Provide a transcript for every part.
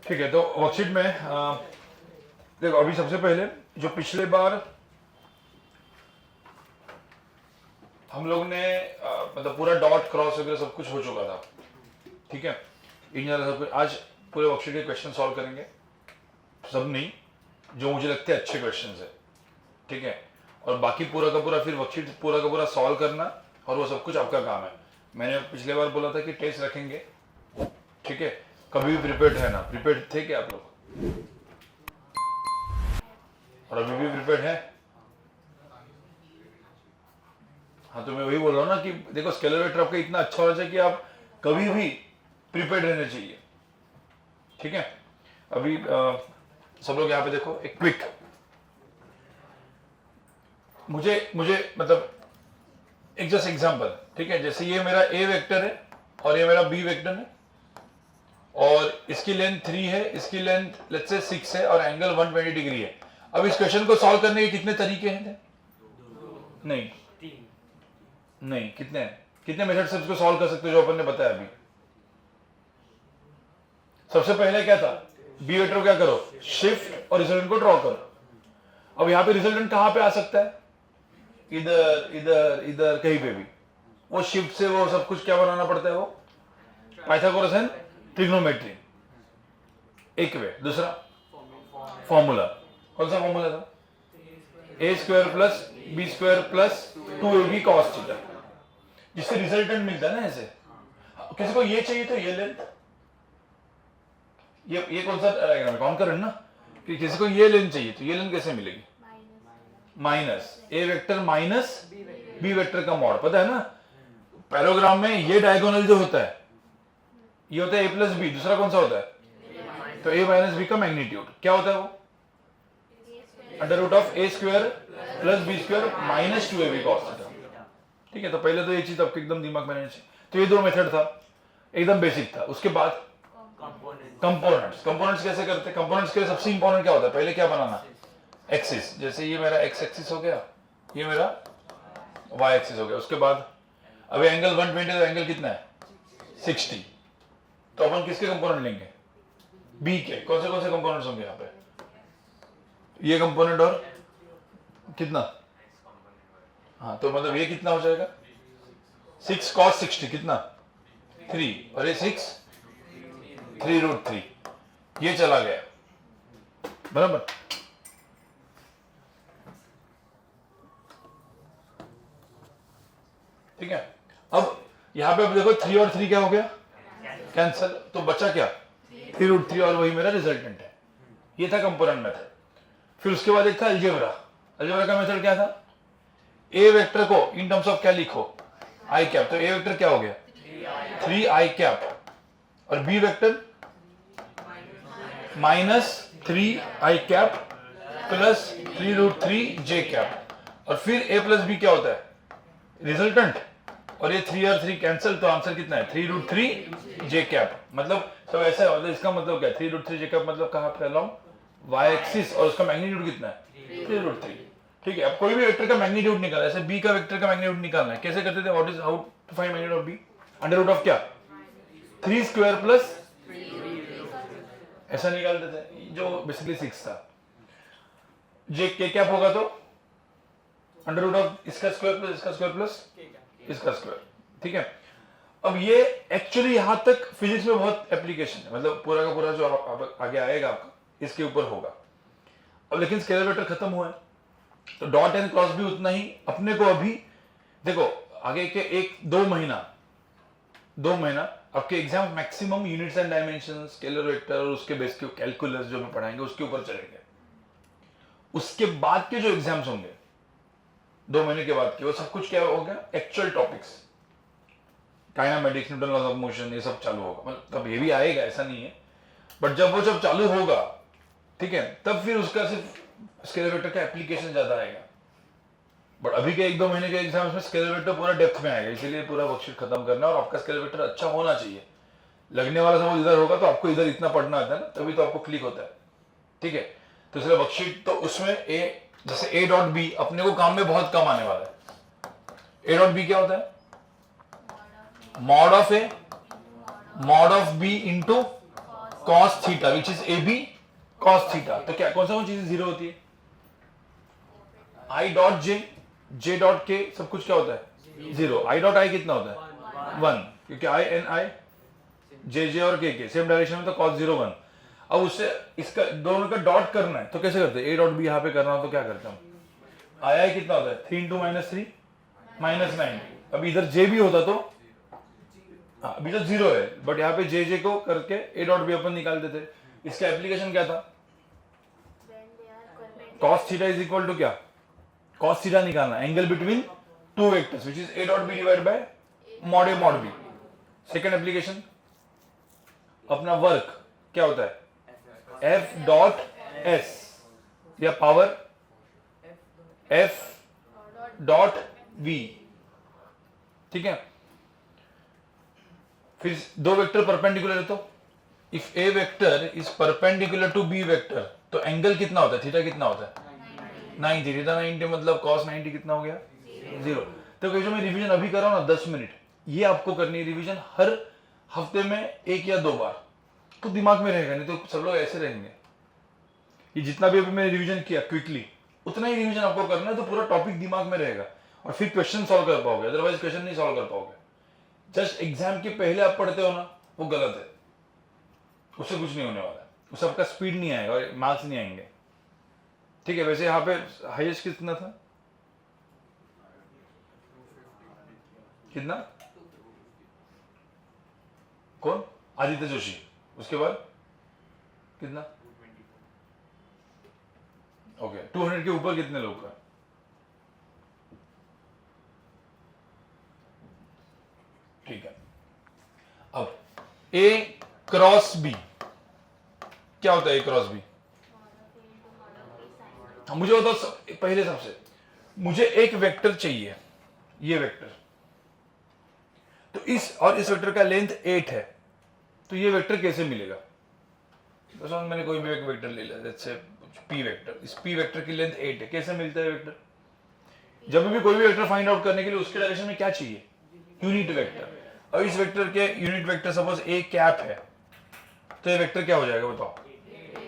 ठीक है, तो वर्कशीट में देखो अभी सबसे पहले जो पिछले बार हम लोग ने मतलब पूरा डॉट क्रॉस वगैरह सब कुछ हो चुका था, ठीक है। इंजीनियर सब कुछ आज पूरे वर्कशीट के क्वेश्चन सॉल्व करेंगे, सब नहीं, जो मुझे लगते हैं अच्छे क्वेश्चन है, ठीक है। और बाकी पूरा का पूरा फिर वर्कशीट पूरा का पूरा सॉल्व करना, और वो सब कुछ आपका काम है। मैंने पिछले बार बोला था कि टेस्ट रखेंगे, ठीक है। कभी भी प्रिपेयर्ड है ना? प्रिपेयर्ड थे क्या आप लोग? और अभी भी प्रिपेयर्ड है? हाँ, तो मैं वही बोल रहा हूँ ना कि देखो स्केलर वेक्टर आपका इतना अच्छा होना चाहिए कि आप कभी भी प्रिपेयर्ड रहने चाहिए, ठीक है। अभी सब लोग यहाँ पे देखो, एक क्विक मुझे मतलब एक जस्ट एग्जांपल, ठीक है। जैसे ये मेरा ए वेक्टर है और ये मेरा बी वेक्टर है, और इसकी लेंथ 3 है, इसकी लेंथ लेट्स से 6 है, और एंगल 120 डिग्री है। अब इस क्वेश्चन को सॉल्व करने के कितने तरीके हैं? नहीं, कितने मेथड से इसको सॉल्व कर सकते हो जो अपन ने बताया अभी? सबसे पहले क्या था? बी वेक्टर को क्या करो, शिफ्ट और रिजल्टेंट को ड्रॉ करो। अब यहां पे रिजल्टेंट कहां पे आ सकता है? इधर इधर इधर कहीं पे भी। वो शिफ्ट से वो सब कुछ क्या बनाना पड़ता है? वो पाइथागोरस एंड ट्रिग्नोमेट्री, एक वे। दूसरा फॉर्मूला, कौन सा फॉर्मूला था? A square plus B square plus 2ab cos theta, जिससे रिजल्टेंट मिलता है ना। ऐसे किसी को ये चाहिए तो ये लेंथ, ये कौन सा डायग्राम कौन कर ना, कि किसी को ये लेंथ चाहिए तो ये लेंथ कैसे मिलेगी? माइनस ए वेक्टर माइनस बी वेक्टर का मॉड, पता है ना। पैराग्राम में ये डायगोनल जो होता है ये होता है ए प्लस बी, दूसरा कौन सा होता है? तो ए माइनस बी का मैग्नीट्यूड क्या होता है? वो under root of a square plus B square minus 2ab cos theta, ठीक है। तो पहले तो ये चीज आपके एकदम दिमाग में रहनी चाहिए। तो ये दो मेथड था, एकदम बेसिक था। उसके बाद कंपोनेंट्स कैसे करते हैं? कंपोनेंट्स के लिए सबसे इंपॉर्टेंट क्या होता है? पहले क्या बनाना? एक्सिस। जैसे ये मेरा एक्स एक्सिस हो गया, ये मेरा वाई एक्सिस हो गया। उसके बाद अब एंगल 120 तो एंगल कितना है? 60। तो अपन किसके कंपोनेंट लेंगे? बी के। कौन से कंपोनेंट्स होंगे यहाँ पे? ये कंपोनेंट और कितना? हाँ, तो मतलब ये कितना हो जाएगा? 6 cos 60 कितना? 3, और ये 6 3√3, ये चला गया, बराबर। ठीक है। अब यहां पे अब देखो 3 और 3 क्या हो गया? कैंसल। तो बचा क्या? 3√3, और वही मेरा रिजल्टेंट है। ये था कंपोनेंट मेथड। फिर उसके बाद एक था अलजेब्रा। अलजेब्रा का मेथड क्या था? ए वेक्टर को इन टर्म्स ऑफ क्या लिखो? I cap. तो ए वेक्टर क्या हो गया? 3i कैप, और b vector minus 3i cap plus 3√3j cap. और फिर a प्लस बी क्या होता है? रिजल्टेंट। और ये 3 और 3 कैंसिल, तो आंसर कितना है? 3√3j cap. मतलब सब ऐसा है। मतलब इसका मतलब क्या है? 3√3j कैप मतलब कहां पे? अलोंग y एक्सिस, और उसका मैग्नीट्यूड कितना है? 3√3, ठीक है। अब कोई भी वेक्टर का मैग्नीट्यूड निकालना है, जैसे b का वेक्टर का मैग्नीट्यूड निकालना है, कैसे करते थे? What is how to find magnitude of b? Under root of क्या? 3 स्क्वायर प्लस, ऐसा निकालते थे, जो बेसिकली 6 था। जे के कैप होगा तो अंडर रूट ऑफ इसका स्क्वायर प्लस इसका स्क्वायर प्लस इसका स्क्वायर, ठीक है। अब ये एक्चुअली यहां तक फिजिक्स में बहुत एप्लीकेशन है, मतलब पूरा का पूरा जो आगे आएगा आपका इसके ऊपर होगा। अब लेकिन स्केलर वेक्टर खत्म हुआ है, तो डॉट एंड क्रॉस भी उतना ही अपने को अभी देखो आगे के 1-2 महीना आपके exam maximum units and dimension, scalar vector और उसके बेस के कैलकुलस जो भी पढ़ाएंगे उसके ऊपर चलेंगे। उसके बाद के जो एग्जाम्स होंगे 2 महीने के बाद के, वो सब कुछ क्या होगा? Actual topics, kinematics, Newton laws of motion, ये सब चालू होगा। मतलब ये भी आएगा, ऐसा नहीं है, बट जब वो जब चालू होगा, ठीक है, तब फिर उसका सिर्फ स्केलर वेक्टर का एप्लीकेशन ज्यादा आएगा। बट अभी के 1-2 महीने के एग्जाम्स में स्केलर वेक्टर पूरा डेप्थ में आएगा, इसीलिए पूरा वर्कशीट खत्म करना है। और आपका स्केलर वेक्टर अच्छा होना चाहिए। लगने वाला समझ इधर होगा तो आपको इधर इतना पढ़ना आता है ना, तभी तो आपको क्लिक होता है, ठीक है। तो इसलिए वर्कशीट तो उसमें ए, जैसे ए डॉट बी अपने को काम में बहुत कम आने वाला है। ए डॉट बी क्या होता है? Mod of a mod of b into cos theta which is a b cos theta. तो क्या कौन सा कौन चीज जीरो होती है? आई डॉट जे डॉट के सब कुछ क्या होता है? जीरो। आई डॉट आई कितना होता है? 1, क्योंकि आई एन आई जे और के सेम डायरेक्शन में, तो cos 0 1। अब उससे इसका दोनों का डॉट करना है तो कैसे करते हैं? ए डॉट बी यहाँ पे करना हो तो क्या करते हैं? आई आई कितना होता है? 3 इंटू -3 -9। अब इधर जे भी होता तो अभी तो जीरो है, बट यहाँ पे जे को करके ए डॉट बी अपन निकाल देते। इसका एप्लीकेशन क्या था? cos theta is equal to क्या? cos थीटा निकालना, angle between two vectors which is a dot b divide by mod A mod b. Second application अपना वर्क क्या होता है? एफ डॉट एस या पावर एफ डॉट वी, ठीक है। फिर दो वेक्टर परपेंडिकुलर है तो if a vector is perpendicular to b vector तो एंगल कितना होता है? थीटा कितना होता है? 90। थीटा 90 मतलब cos 90 कितना हो गया? 0। तो जो मैं रिवीजन अभी कर रहा हूं ना 10 मिनट, ये आपको करनी है रिवीजन हर हफ्ते में 1 या 2 बार, तो दिमाग में रहेगा, नहीं तो सब लोग ऐसे रहेंगे। ये जितना भी अभी मैंने रिवीजन किया क्विकली उतना ही रिवीजन आपको करना है, तो पूरा टॉपिक दिमाग में रहेगा और फिर क्वेश्चन सॉल्व कर पाओगे, अदरवाइज क्वेश्चन नहीं सॉल्व कर पाओगे। जस्ट एग्जाम के पहले आप पढ़ते हो ना, वो गलत है, उससे कुछ नहीं होने वाला है, उससे आपका स्पीड नहीं आएगा और मार्क्स नहीं आएंगे, ठीक है। वैसे यहाँ पे हाईएस्ट कितना था? कितना? कौन? आदित्य जोशी। उसके बाद कितना? ओके, 200 के ऊपर कितने लोग का? ठीक है। अब ए क्रॉस बी क्या होता है? ए क्रॉस बी मुझे बताओ पहले सबसे, मुझे एक वेक्टर चाहिए, ये वेक्टर, तो इस और इस वेक्टर का लेंथ 8 है, तो ये वेक्टर कैसे मिलेगा? तो मैंने कोई भी एक वेक्टर ले लिया, जैसे पी वेक्टर, इस पी वेक्टर की लेंथ 8 है, कैसे मिलता है वेक्टर? जब भी कोई भी वेक्टर फाइंड आउट करने के लिए उसके डायरेक्शन में क्या चाहिए? Unit vector. और इस वेक्टर के unit vector suppose a cap है, तो ये वेक्टर क्या हो जाएगा बताओ?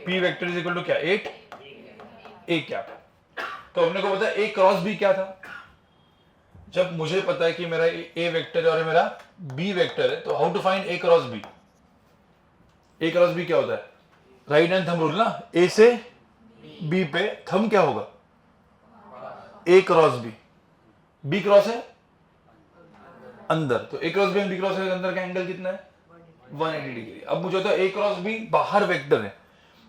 P vector is equal to क्या? 8 ए कैप। तो अपने को पता है ए क्रॉस बी क्या था? जब मुझे पता है कि मेरा ए वेक्टर है और मेरा बी वेक्टर है, तो how to find a cross B? A cross b क्या होता है? राइट हैंड थंब रूल ना, ए से बी पे थंब क्या होगा? ए क्रॉस बी। बी क्रॉस है अंदर, तो A cross B and B cross है अंदर का एंगल कितना है? 180 डिग्री। अब मुझे तो ए क्रॉस बी बाहर वेक्टर है,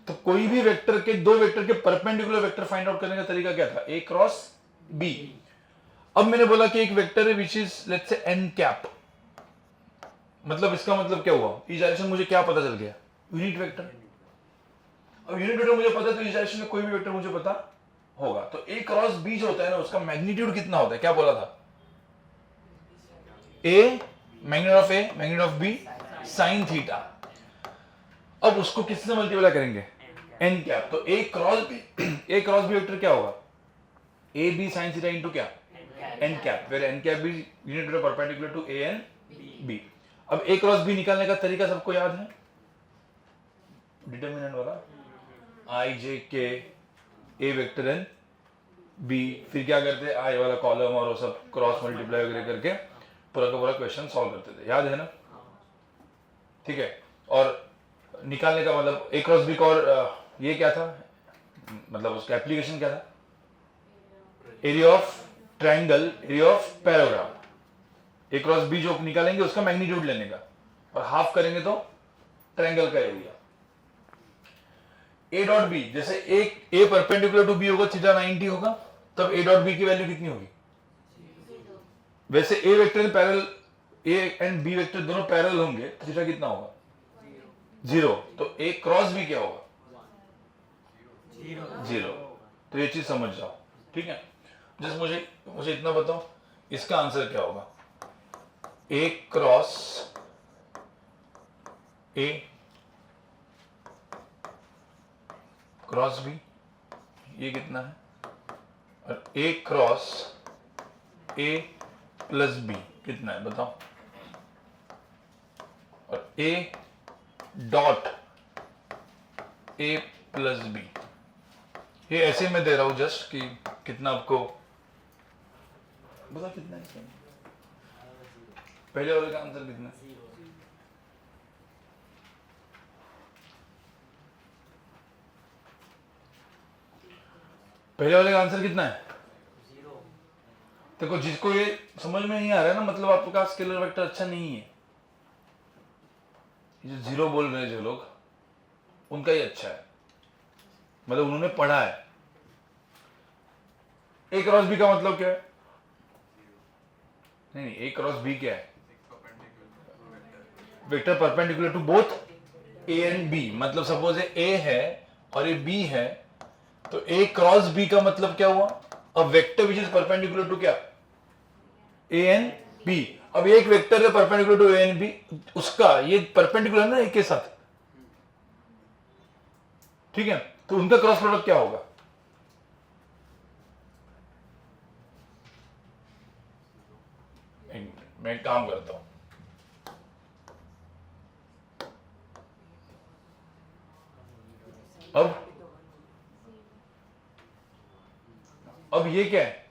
तो कोई भी वेक्टर के दो वेक्टर के परपेंडिकुलर वेक्टर फाइंड आउट करने का तरीका क्या था? A cross b. अब मैंने बोला कि एक वेक्टर है which is let's say n cap, मतलब इसका मतलब क्या हुआ? इस डायरेक्शन मुझे क्या पता चल गया? Unit vector. अब यूनिट वेक्टर मुझे पता है, तो इस डायरेक्शन में कोई भी वेक्टर मुझे पता होगा। तो ए क्रॉस बी जो होता है ना, उसका मैग्नीट्यूड कितना होता है? क्या बोला था? A magnitude of A magnitude of B sine theta. अब उसको किससे मल्टीप्लाई करेंगे? N cap. तो ए क्रॉस बी वेक्टर क्या होगा? A B sine theta into क्या? N cap, where N cap be unit vector perpendicular to A and B. अब A cross B निकालने का तरीका सबको याद है? डिटरमिनेंट वाला, आई जे के ए वेक्टर एन बी, फिर क्या करते? आई वाला कॉलम और वो सब क्रॉस मल्टीप्लाई वगैरह करके पूरा का पूरा क्वेश्चन सॉल्व करते थे, याद है ना? ठीक है। और निकालने का मतलब ए क्रॉस बी का, और ये क्या था, मतलब उसका एप्लीकेशन क्या था? Area of triangle, area of parallelogram. A cross B जो निकालेंगे उसका मैग्नीट्यूड लेने का, और हाफ करेंगे तो ट्रायंगल का एरिया। ए डॉट बी, जैसे ए परपेंडिकुलर टू बी होगा, थीटा 90 होगा, तब ए डॉट बी की वैल्यू कितनी होगी? वैसे A vector parallel, A and B vector दोनों पैरेलल होंगे, तो थीटा कितना होगा? 0। तो ए क्रॉस बी क्या होगा? 0। तो ये चीज समझ जाओ, ठीक है। जस्ट मुझे इतना बताओ, इसका आंसर क्या होगा? ए क्रॉस ए क्रॉस बी, ये कितना है? और a cross a plus b कितना है बताओ? और a dot A plus b, ये ऐसे मैं दे रहा हूं जस्ट कि कितना आपको बता कितना है इसमें? पहले वाले का आंसर कितना है? पहले वाले का आंसर कितना है? देखो जिसको ये समझ में नहीं आ रहा है ना, मतलब आपका स्केलर वेक्टर अच्छा नहीं है। ये जो जीरो बोल रहे हैं जो लोग, उनका ही अच्छा है, मतलब उन्होंने पढ़ा है। ए क्रॉस बी का मतलब क्या है? नहीं, ए क्रॉस बी क्या है? Vector perpendicular to both a and b. मतलब सपोज ए है और ये बी है, तो ए क्रॉस बी का मतलब क्या हुआ? A vector which is perpendicular to क्या? A and B. अब एक वेक्टर है perpendicular to A and B, उसका ये परपेंडिकुलर ना एक के साथ, ठीक है? तो उनका क्रॉस प्रोडक्ट क्या होगा? मैं एक काम करता हूं, अब ये क्या है?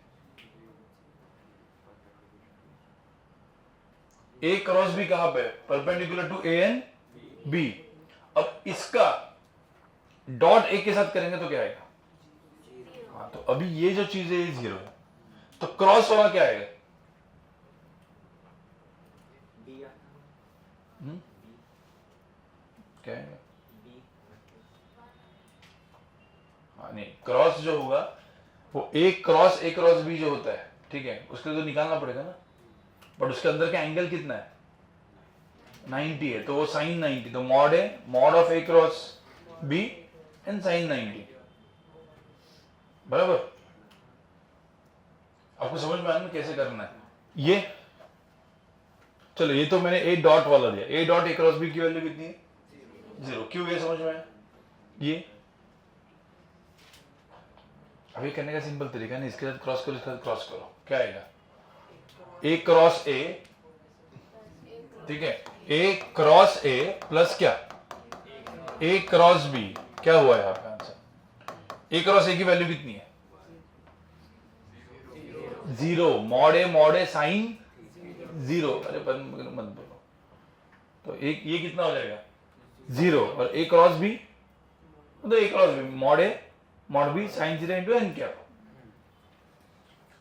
ए क्रॉस बी कहां पे? Perpendicular to A and B. अब इसका डॉट ए के साथ करेंगे तो क्या आएगा? हाँ, तो अभी ये जो चीज है ये जीरो है, तो क्रॉस वाला क्या आएगा? क्या आएगा? हाँ नहीं, क्रॉस जो होगा वो ए क्रॉस बी जो होता है, ठीक है, उसके लिए तो निकालना पड़ेगा ना, बट उसके अंदर का एंगल कितना है? 90 है, तो वो साइन 90, तो मॉड है mod of a cross B and sine 90, बराबर? आपको समझ में आया ना कैसे करना है ये? चलो ये तो मैंने ए डॉट वाला दिया, a dot a cross b की वैल्यू कितनी है? जीरो। क्यों? ये समझ में आया? ये अभी करने का सिंपल तरीका है ना, इसके साथ क्रॉस करो, इसके साथ क्रॉस करो, क्या आएगा? ए क्रॉस ए, ठीक है, ए क्रॉस ए प्लस क्या? ए क्रॉस बी। क्या हुआ यहाँ पे आंसर? ए क्रॉस ए की वैल्यू कितनी है? जीरो। मॉड ए साइन जीरो। अरे मत बोलो, तो एक ये कितना हो जाएगा? जीरो। और ए क्रॉस बी, तो A cross B mod A mod B sine zero into N क्या?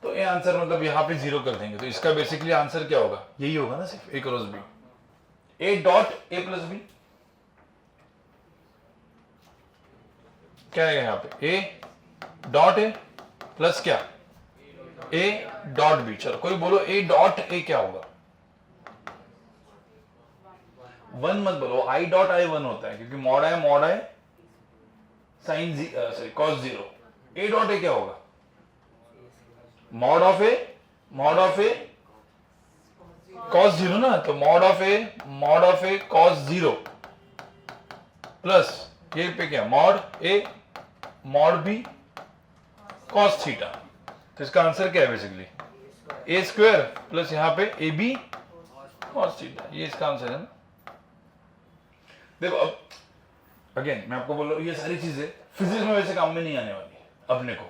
तो ये आंसर मतलब यहाँ पे जीरो कर देंगे, तो इसका बेसिकली आंसर क्या होगा? यही होगा ना, सिर्फ A cross B. A dot A plus B क्या आएगा यहाँ पे? ए डॉट ए प्लस क्या? A dot B. चलो कोई बोलो ए डॉट ए क्या होगा? वन मत बोलो, आई डॉट आई वन होता है, क्योंकि mod i sine sorry cos zero. A dot ए क्या होगा? Mod of a cos zero ना, तो mod of a cos zero plus ये पे क्या? मॉड ए मॉड बी कॉस थीटा। तो इसका आंसर क्या है बेसिकली? ए स्क्वायर प्लस यहाँ पे ए बी कॉस थीटा, ये इसका आंसर है ना। देखो अब अगेन मैं आपको बोल रहा हूँ, ये सारी चीजें फिजिक्स में वैसे काम में नहीं आने वाली अपने को,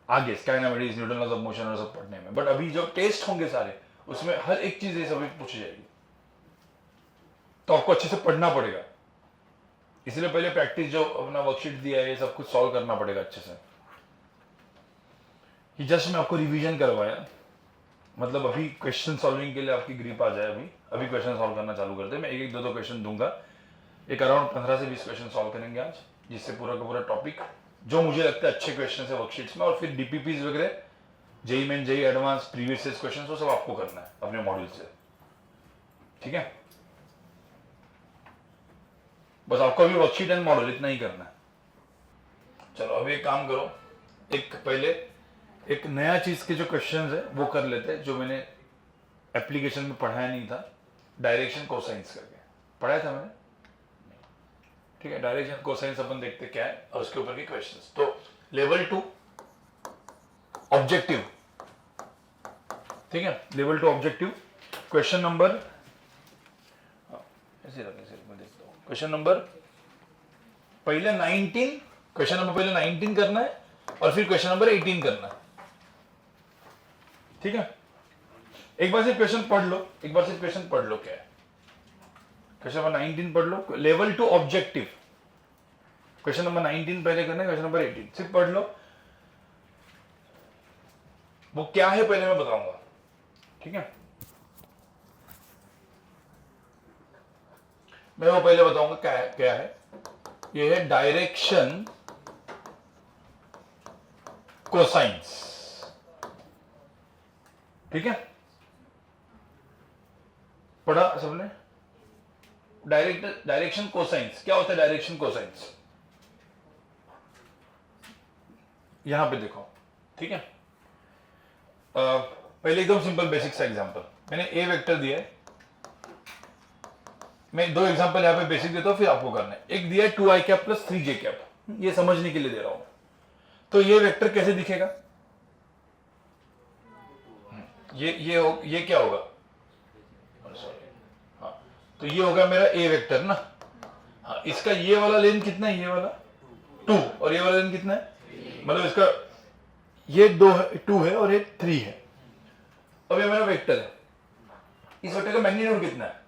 आगे kinematics Newton laws of motion और सब पढ़ने में, बट अभी जो टेस्ट होंगे सारे, उसमें हर एक चीज ये सभी पूछी जाएगी, तो आपको अच्छे से पढ़ना पड़ेगा। इसलिए पहले प्रैक्टिस जो अपना वर्कशीट दिया है ये सब कुछ सॉल्व करना पड़ेगा अच्छे से। ये जस्ट मैं आपको रिवीजन करवाया, मतलब अभी क्वेश्चन सॉल्विंग के लिए आपकी ग्रिप आ जाए। अभी क्वेश्चन सॉल्व करना चालू करते हैं। मैं एक दो क्वेश्चन दूंगा, एक अराउंड 15 से 20 क्वेश्चन सॉल्व करेंगे आज, जिससे पूरा का पूरा टॉपिक जो मुझे लगता है अच्छे क्वेश्चन है वर्कशीट्स में, और फिर डीपीपीज वगैरह, JEE Main, JEE Advance, previous year question, वो सब आपको करना है अपने मॉड्यूल से, ठीक है? बस आपको अभी वर्कशीट एंड मॉडल इतना ही करना है। चलो अभी एक काम करो, एक पहले एक नया चीज के जो क्वेश्चंस है वो कर लेते हैं, जो मैंने एप्लीकेशन में पढ़ाया नहीं था, डायरेक्शन कोसाइंस करके पढ़ाया था मैंने, ठीक है? डायरेक्शन कोसाइंस अपन देखते क्या है और उसके ऊपर के क्वेश्चंस। तो लेवल 2 ऑब्जेक्टिव, ठीक है? लेवल 2 ऑब्जेक्टिव क्वेश्चन नंबर, ऐसे रखें, मैं देखता हूँ, क्वेश्चन नंबर पहले 19, क्वेश्चन नंबर पहले 19 करना है और फिर क्वेश्चन नंबर 18 करना है, ठीक है। एक बार से क्वेश्चन पढ़ लो, एक बार से क्वेश्चन पढ़ लो क्या है। क्वेश्चन नंबर 19 पढ़ लो, लेवल 2 ऑब्जेक्टिव, क्वेश्चन नंबर 19 पहले करना है, क्वेश्चन नंबर 18 सिर्फ पढ़ लो। वो क्या है पहले मैं बताऊंगा, ठीक है। मैं वो पहले बताऊंगा क्या है। ये है डायरेक्शन कोसाइंस, ठीक है। पढ़ा सबने? डायरेक्शन कोसाइंस क्या होता है? डायरेक्शन कोसाइंस यहां पे देखो, ठीक है। पहले एकदम सिंपल बेसिक सा एग्जांपल, मैंने ए वेक्टर दिया है। मैं दो एग्जांपल यहां पे बेसिक देता हूं, फिर आपको करना है। एक दिया है 2i cap plus 3j cap, ये समझने के लिए दे रहा हूं। तो ये वेक्टर कैसे दिखेगा? ये क्या होगा? हाँ, तो ये होगा मेरा ए वेक्टर ना। हाँ, इसका ये वाला लेंथ कितना है? ये वाला 2, और ये वाला लेंथ कितना है? मतलब इसका ये 2 है और ये 3 है। अब ये मेरा वेक्टर है, इस वेक्टर का मैग्नीट्यूड कितना है?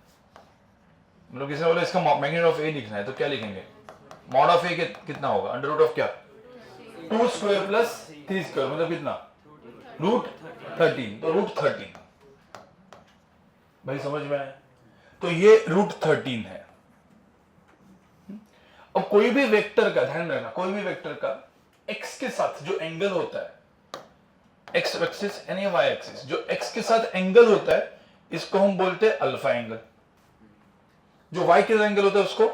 मतलब किसी ने बोला इसका मैग्नीट्यूड ऑफ ए लिखना है, तो क्या लिखेंगे? मॉड ऑफ ए कितना होगा? अंडर रूट ऑफ क्या? 2 स्क्वायर प्लस 3 स्क्वायर, मतलब कितना? रूट 13, तो रूट 13। भाई समझ में आया? तो ये रूट 13 है। अब कोई भी वेक्टर का ध्यान रखना, कोई भी वेक्टर का x के साथ जो एंगल होता है, x एक्सिस यानी y एक्सिस, जो x के साथ एंगल होता है इसको हम बोलते हैं अल्फा एंगल। जो y के साथ एंगल होता है उसको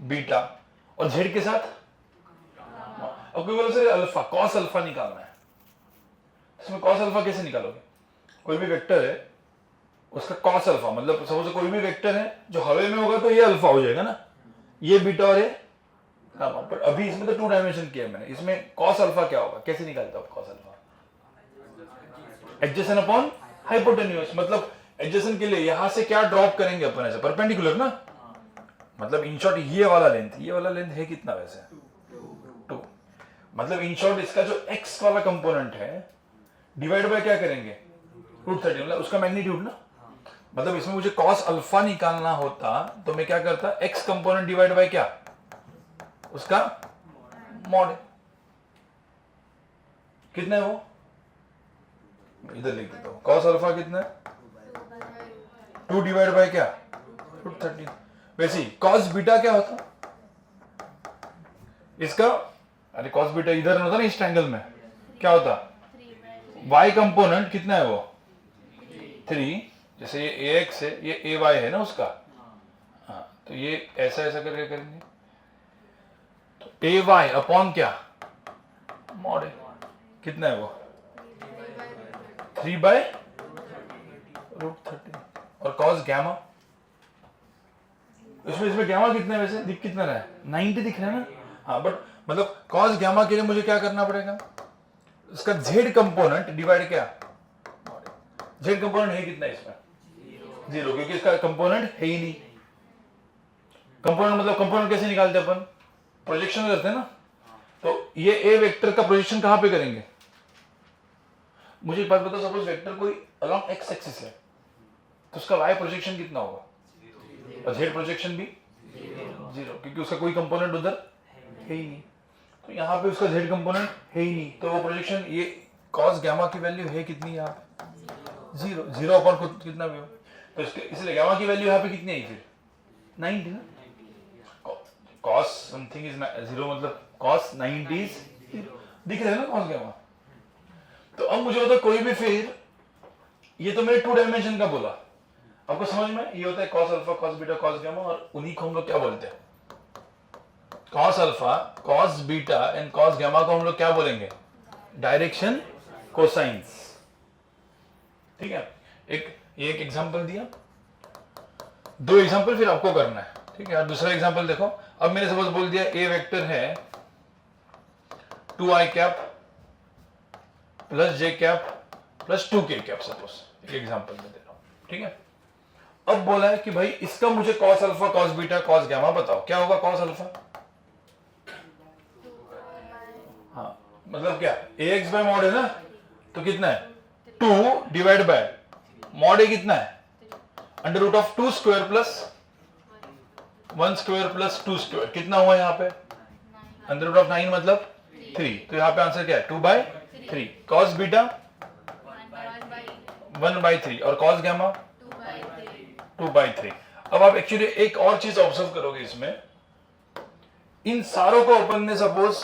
बीटा, और z के साथ, अब कोई बोले सर अल्फा, कॉस अल्फा निकालना है, इसमें कॉस अल्फा कैसे निकालोगे? कोई भी वेक्टर है उसका कॉस अल्फा, मतलब सपोज कोई भी वेक्टर है जो हवा में होगा तो ये अल्फा हो जाएगा ना, ये बीटा और ये गामा। पर अभी इसमें तो 2 डायमेंशन किया है मैंने, इसमें कॉस अल्फा क्या होगा? कैसे निकालते हो cos alpha? Adjacent upon hypotenuse, मतलब एडजेसेंट के लिए यहां से क्या ड्रॉप करेंगे अपन? ऐसे परपेंडिकुलर ना, मतलब इन शॉर्ट ये वाला लेंथ है कितना वैसे? 2। मतलब इन शॉर्ट इसका जो x वाला कंपोनेंट है डिवाइड बाय क्या करेंगे? रूट 13, मतलब उसका मैग्नीट्यूड ना। मतलब इसमें मुझे कॉस अल्फा निकालना होता तो मैं क्या करता? x कंपोनेंट डिवाइड बाय क्या? उसका मॉड। कितना है वो? इधर लिख देता हूं, कॉस अल्फा कितना है? 2 डिवाइड बाय क्या? रूट 13। वैसे ही कॉस बीटा क्या होता इसका? अरे कॉस बीटा इधर होता ना, इस ट्रायंगल में क्या होता? y कंपोनेंट कितना है वो? 3। जैसे ये ax है, ये ay है ना उसका। हाँ, तो ये ऐसा करके करेंगे तो ay अपॉन क्या? मॉड है। कितना है वो? 3 बाय रूट 13। और कॉस गैमा, इसमें गैमा कितना है वैसे? दिख कितना रहा है? 90 दिख रहा है ना। हाँ, बट मतलब कॉस गैमा के लिए मुझे क्या करना पड़ेगा? उसका z कंपोनेंट डिवाइड क्या? z कंपोनेंट है कितना इसमें? 0, क्योंकि इसका कंपोनेंट है ही नहीं। कंपोनेंट मतलब कंपोनेंट कैसे निकालते अपन? प्रोजेक्शन करते हैं ना। तो ये ए वेक्टर का प्रोजेक्शन कहां पे करेंगे? मुझे एक बात बताओ, सपोज वेक्टर कोई अलोंग एक्स एक्सिस है तो उसका y प्रोजेक्शन कितना होगा? और z प्रोजेक्शन भी 0, क्योंकि उसका कोई कंपोनेंट उधर है ही नहीं। तो यहाँ पे उसका z कंपोनेंट है ही नहीं, तो वो प्रोजेक्शन, ये cos गामा की वैल्यू है कितनी यहाँ पे? 0 अपॉन खुद कितना भी हो, तो इसलिए गामा की वैल्यू यहाँ पे कितनी आई फिर? 90 ना। cos समथिंग इज 0, मतलब cos 90 दिख रहा है ना cos गामा। तो अब मुझे होता कोई भी फिर, ये तो मैंने 2 डायमेंशन का बोला, आपको समझ में? ये होता है cos alpha, cos beta, cos gamma, और उन्हीं को हम लोग क्या बोलते हैं? cos alpha, cos beta and cos gamma को हम लोग क्या बोलेंगे? Direction cosines. ठीक है, एक एग्जांपल दिया, 2 एग्जांपल फिर आपको करना है। ठीक है, दूसरा एग्जांपल देखो। अब मैंने सपोज बोल दिया ए वेक्टर है 2i cap plus j cap plus 2k cap, suppose एक एग्जांपल में दे रहा हूं। ठीक है, अब बोला है कि भाई इसका मुझे cos alpha, cos beta, cos gamma बताओ। क्या होगा cos अल्फा? मतलब क्या, ax बाय मॉड है ना, तो कितना है 2 डिवाइड बाय मॉड ए कितना है under root of 2 square plus 1 square plus 2 square, कितना हुआ यहाँ पे अंडर रूट ऑफ 9 मतलब 3, तो यहाँ पे आंसर क्या है 2/3 कॉस बीटा 1/3 और कॉस गैमा 2/3। अब आप एक्चुअली एक और चीज ऑब्जर्व करोगे इसमें, इन सारों को अपन ने suppose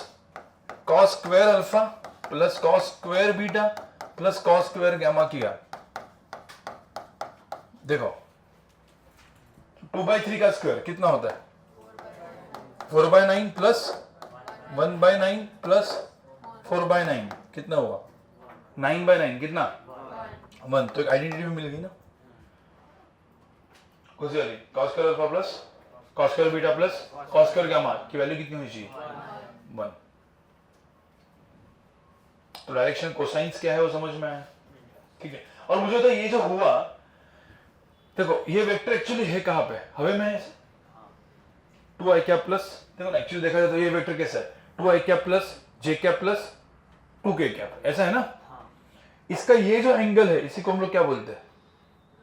cos square alpha plus cos square beta plus cos square gamma किया, देखो 2/3 का स्क्वायर कितना होता है 4/9 प्लस 1/9 प्लस 4/9 कितना हुआ 9/9 कितना 1, तो एक आइडेंटिटी भी मिल गई ना, कौन सी वाली cos square alpha plus cos square beta plus cos square gamma की वैल्यू कितनी होनी चाहिए 1। तो डायरेक्शन कोसाइंस क्या है वो समझ में आया, ठीक है। और मुझे तो ये जो हुआ, देखो ये वेक्टर एक्चुअली है कहां पे हवे में है 2i कैप प्लस, देखो ना एक्चुअली देखा जाए तो ये वेक्टर कैसा है 2i cap plus j cap plus 2k cap, ऐसा है ना। इसका ये जो एंगल है इसी को हम लोग क्या बोलते हैं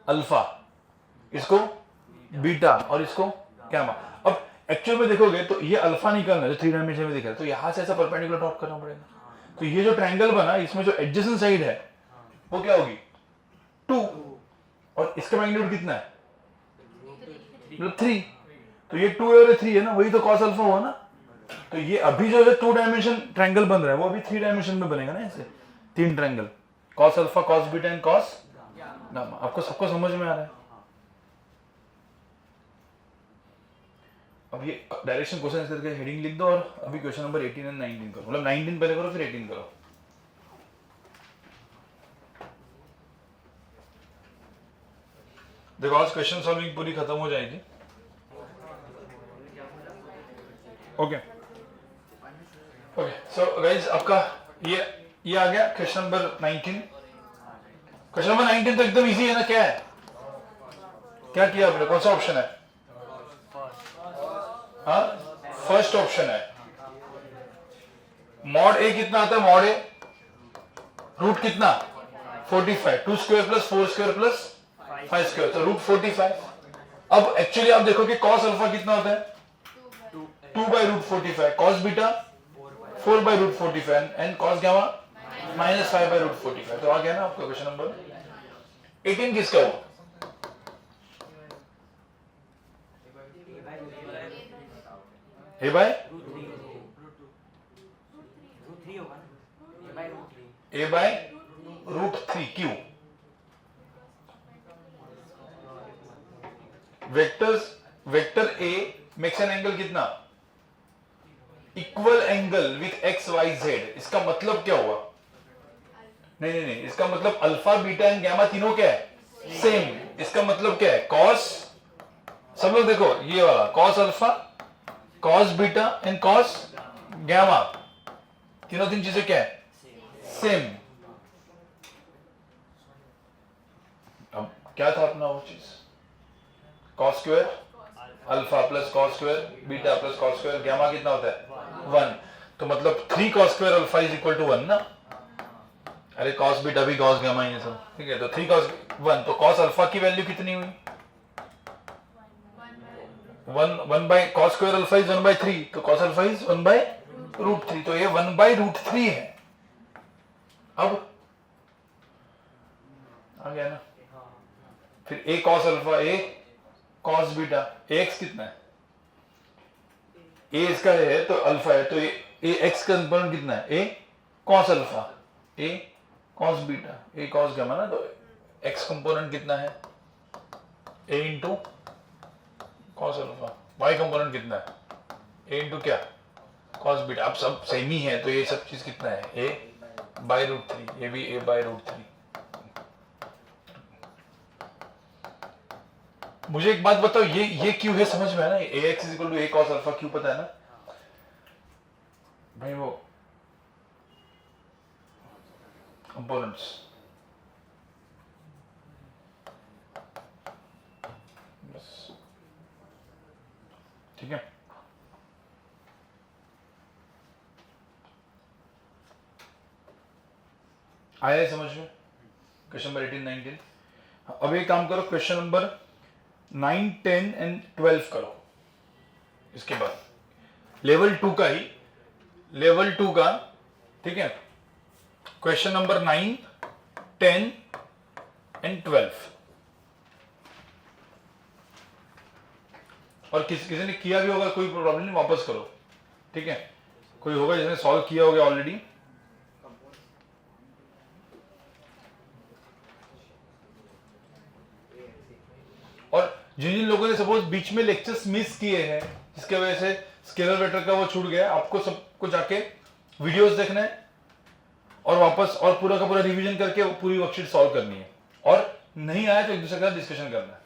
अल्फा, इसको बीटा और इसको गैमा। अब एक्चुअल में देखोगे तो ये अल्फा निकलना है जो 3 डायमेंशन में दिख रहा है, तो यहां से ऐसा परपेंडिकुलर ड्रॉ करना पड़ेगा, तो ये जो ट्रायंगल बना इसमें जो एडजेसेंट साइड है वो क्या होगी 2 और इसका मैग्नीट्यूड कितना है 3, तो ये 2 और 3 है ना, वही तो कॉस अल्फा हुआ ना। तो ये अभी जो है 2 डायमेंशन ट्रायंगल बन रहा है वो अभी 3 डायमेंशन में बनेगा ना, ऐसे 3 triangle cos alpha cos beta and cos gamma. आपको सबको समझ में आ रहा है। अब ये डायरेक्शन क्वेश्चन करके हेडिंग लिख दो और अभी क्वेश्चन नंबर 18 एंड 19 करो, मतलब 19 पहले करो फिर 18 करो। देखो आज क्वेश्चन सॉल्विंग पूरी खत्म हो जाएगी। ओके ओके, सो गाइस आपका ये आ गया क्वेश्चन नंबर 19। क्वेश्चन नंबर 19 तो एकदम इजी है ना, क्या है क्या किया आपने, कौन सा ऑप्शन है हाँ फर्स्ट ऑप्शन है। मॉड ए कितना आता है मॉड ए रूट कितना 45 2 square plus 4 square plus 5 square, तो रूट 45। अब एक्चुअली आप देखो कि कॉस अल्फा कितना होता है 2/√45, cos beta 4/√45 and cos gamma -5/√45। तो आ गया ना आपका क्वेश्चन नंबर 18 किसका हो ए बाय √3 क्यों, vector A makes an angle कितना equal angle with X Y Z. इसका मतलब क्या हुआ, नहीं, इसका मतलब अल्फा बीटा एंड गैमा तीनों क्या है सेम। इसका मतलब क्या है कॉस, सब लोग देखो ये वाला cos alpha cos beta and cos gamma, तीनों तीन चीजें क्या है सेम। अब क्या था अपना वो चीज cos square alpha plus cos square beta plus cos square gamma कितना होता है 1, तो मतलब 3 cos square alpha is equal to 1 ना। अरे कॉस बीटा भी कॉस गैमा ये सब ठीक है, तो 3 कॉस 1, तो कॉस अल्फा की वैल्यू कितनी हुई 1 by cos square alpha is 1/3, तो कॉस अल्फा इज 1/√3, तो ये 1/√3 है। अब आ गया ना, फिर ए cos alpha A cos beta x कितना है ए इसका है तो अल्फा है, तो ए एक्स का कंपोनेंट कितना है A cos alpha A cos beta A cos gamma ना, तो एक्स कंपोनेंट कितना है A into cos alpha, Y component कितना है ए इंटू क्या कॉस बीटा। अब सब सेम ही है तो ये सब चीज कितना है a/√3, ये भी a/√3। मुझे एक बात बताओ ये क्यों है समझ में है ना, ax is equal to a cos alpha क्यों पता है ना भाई, वो कंपोनेंट्स बस ठीक है। आया है समझ में? Question number 18, 19। अब एक काम करो, क्वेश्चन नंबर 9, 10 एंड 12 करो। इसके बाद लेवल 2 का ही, लेवल 2 का, ठीक है, क्वेश्चन नंबर 9, 10 एंड 12। और किसी ने किया भी होगा, कोई प्रॉब्लम नहीं, वापस करो, ठीक है। कोई होगा जिसने सॉल्व किया होगा ऑलरेडी। और जिन जिन लोगों ने सपोज बीच में लेक्चर्स मिस किए हैं, जिसके वजह से स्केलर वेक्टर का वो छूट गया, आपको सबको जाके वीडियोस देखना है और वापस और पूरा का पूरा रिवीजन करके पूरी वर्कशीट सॉल्व करनी है। और नहीं आया तो एक दूसरे के साथ डिस्कशन करना है।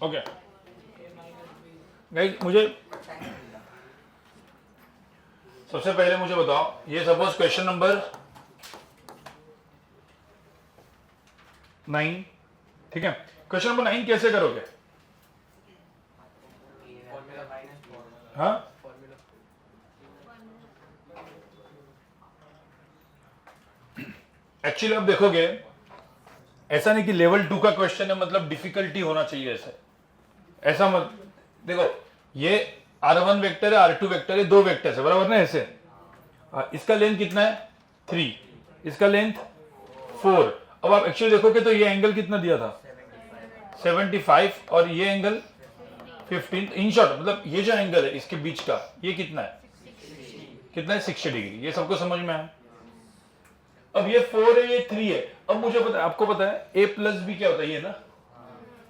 ओके गाइस, मुझे सबसे पहले मुझे बताओ, ये सपोज क्वेश्चन नंबर 9, ठीक है। क्वेश्चन नंबर 9 कैसे करोगे? हाँ, एक्चुअली आप देखोगे, ऐसा नहीं कि लेवल 2 का क्वेश्चन है मतलब डिफिकल्टी होना चाहिए, ऐसा मत देखो। ये R1 वेक्टर है, R2 वेक्टर है, 2 वेक्टर है, बराबर ना? ऐसे इसका लेंथ कितना है? 3, इसका लेंथ 4। अब आप एक्चुअली देखोगे तो ये एंगल कितना दिया था? 75, और ये एंगल 15। इन शॉर्ट मतलब ये जो एंगल है इसके बीच का, ये कितना है? कितना है? 60 डिग्री। ये सबको समझ में आया? अब ये 4 है, ये 3 है। अब मुझे पता है, आपको पता है a प्लस बी क्या होता है, ये ना,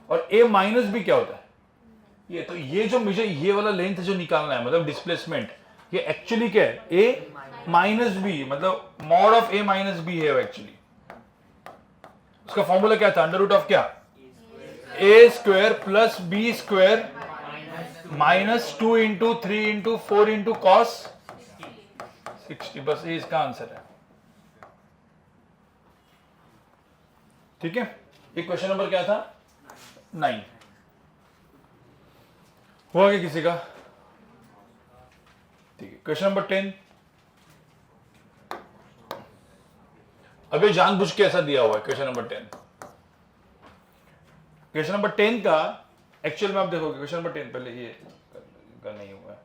और a माइनस बी क्या होता है, ये। तो ये जो मुझे ये वाला लेंथ जो निकालना है, मतलब डिस्प्लेसमेंट, ये एक्चुअली क्या है? a माइनस बी, मतलब mod of a minus b है एक्चुअली। उसका फॉर्मूला क्या था? अंडर रूट ऑफ क्या? a square plus B square minus 2 into 3 into 4 into cos 60। बस ये इसका आंसर है, ठीक है। ये क्वेश्चन नंबर क्या था? 9। हुआ क्या किसी का? ठीक है। Question number 10। अभी जानबूझ के ऐसा दिया हुआ है क्वेश्चन नंबर 10। क्वेश्चन नंबर 10 का एक्चुअल में आप देखोगे, क्वेश्चन नंबर 10 पहले ये का नहीं हुआ है,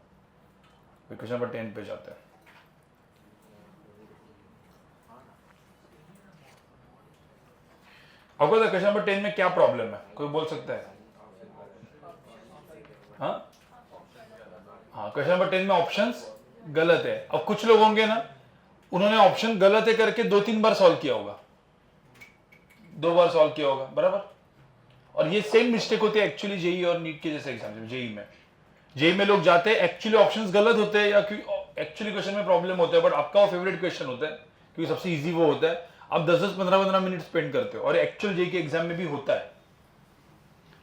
क्वेश्चन नंबर 10 पे जाते हैं। आपको पता है क्वेश्चन नंबर 10 में क्या प्रॉब्लम है? कोई बोल सकता है? हाँ, क्वेश्चन नंबर 10 में ऑप्शंस गलत है। अब कुछ लोग होंगे ना, उन्होंने ऑप्शन गलत है करके 2-3 बार सॉल्व किया होगा, 2 बार सॉल्व किया होगा, बराबर। और ये सेम मिस्टेक होती है एक्चुअली जेई और नीट के जैसे एग्जाम में। जेई में लोग जाते हैं, एक्चुअली ऑप्शंस गलत होते हैं या एक्चुअली क्वेश्चन में प्रॉब्लम होता है, बट आपका वो फेवरेट क्वेश्चन होता है क्योंकि सबसे इजी वो होता है। आप 10-10, 15-15 मिनट स्पेंड करते हो, और एक्चुअल जेई के एग्जाम में भी होता है।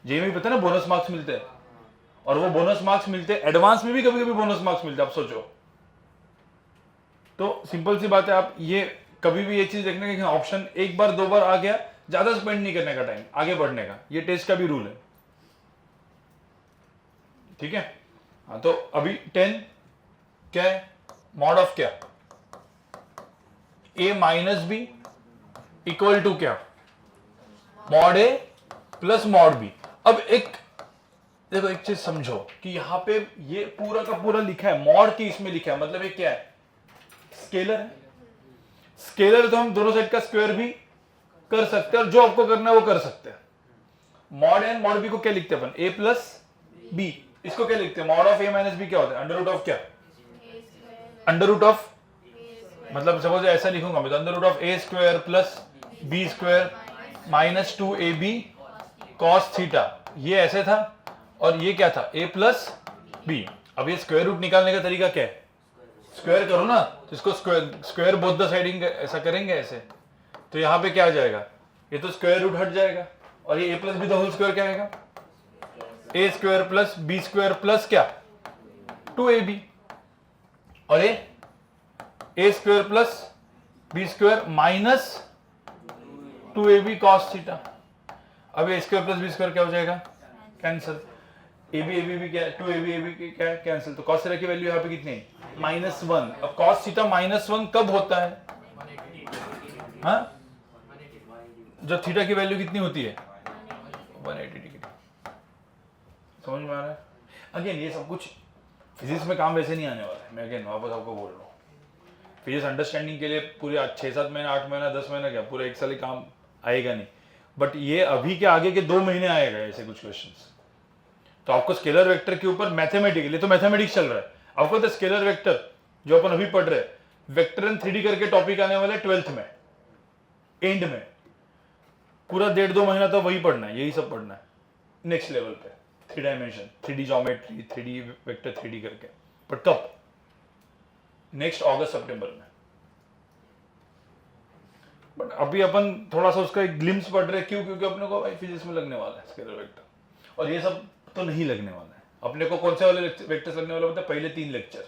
जेई में भी पता है ना, बोनस मार्क्स मिलते हैं, और वो बोनस मार्क्स मिलते हैं एडवांस में भी, कभी कभी बोनस मार्क्स मिलते हैं। आप सोचो, तो सिंपल सी बात है, आप ये कभी भी ये चीज देखने का, ऑप्शन 1 बार 2 बार आ गया, ज्यादा स्पेंड नहीं करने का टाइम, आगे बढ़ने का। ये टेस्ट का भी रूल है, ठीक है। हाँ, तो अभी 10 क्या है? मॉड ऑफ क्या? a minus B equal to क्या? Mod a plus mod b। अब एक देखो, एक चीज समझो कि यहां पे ये पूरा का पूरा लिखा है, मॉड की इसमें लिखा है, मतलब ये क्या है? स्केलर है। स्केलर तो हम दोनों साइड का स्क्वायर भी कर सकते हैं, और जो आपको करना है वो कर सकते हैं। मॉड एंड मॉड बी को क्या लिखते हैं अपन? a plus B. इसको क्या लिखते हैं? Mod of a minus b क्या होता है? अंडर रूट ऑफ क्या? अंडर रूट ऑफ, मतलब सपोज ऐसा लिखूंगा मैं, तो under root of a square plus B square minus 2ab cos theta. ये ऐसे था, और ये क्या था? a plus b. अब ये स्क्वायर रूट निकालने का तरीका क्या है? स्क्वायर करो ना, तो इसको स्क्वायर बोथ द साइडिंग ऐसा करेंगे ऐसे, तो यहां पे क्या आ जाएगा? ये तो स्क्वायर रूट हट जाएगा, और ये a plus b the whole square क्या आएगा? a square plus B square plus क्या? 2ab। और ये a square plus B square minus 2ab cos theta. अब a square plus B square क्या हो जाएगा? कैंसिल, ए बी क्या, 2ab क्या है, कैंसिल। तो कॉस थीटा की वैल्यू यहाँ पे कितनी है, -1। अब कॉस थीटा -1 कब होता है, हाँ, जब थीटा की वैल्यू कितनी होती है, 180 डिग्री। समझ में आ रहा है? अगेन ये सब कुछ फिजिक्स में काम वैसे नहीं आने वाला है, मैं अगेन वापस आपको बोल रहा हूँ। फिजिक्स अंडरस्टैंडिंग के लिए पूरे 6-7 महीना, 8 महीना, 10 महीना क्या, पूरा 1 साल ही काम आएगा नहीं। बट ये अभी के आगे के 2 महीने आएगा ऐसे कुछ क्वेश्चंस। तो आपको स्केलर वेक्टर के ऊपर मैथमेटिकली, तो मैथमेटिक्स चल रहा है आपको, तो स्केलर वेक्टर जो अपन अभी पढ़ रहे हैं, वेक्टर एंड 3D करके टॉपिक आने वाला है 12th में, एंड में। पूरा 1.5-2 महीना तो वही पढ़ना है, यही सब पढ़ना है नेक्स्ट लेवल पे, 3 dimension, 3D geometry, 3D vector 3D करके। पर कब, नेक्स्ट अगस्त सितंबर में। बट अभी अपन थोड़ा सा उसका एक ग्लिम्स पढ़ रहे हैं, क्यों, क्योंकि अपने को भाई फिजिक्स में लगने वाला है स्केलर वेक्टर, और ये सब तो नहीं लगने वाला है अपने को। कौन से वाले वेक्टर्स लगने वाले होते हैं, पहले 3 लेक्चर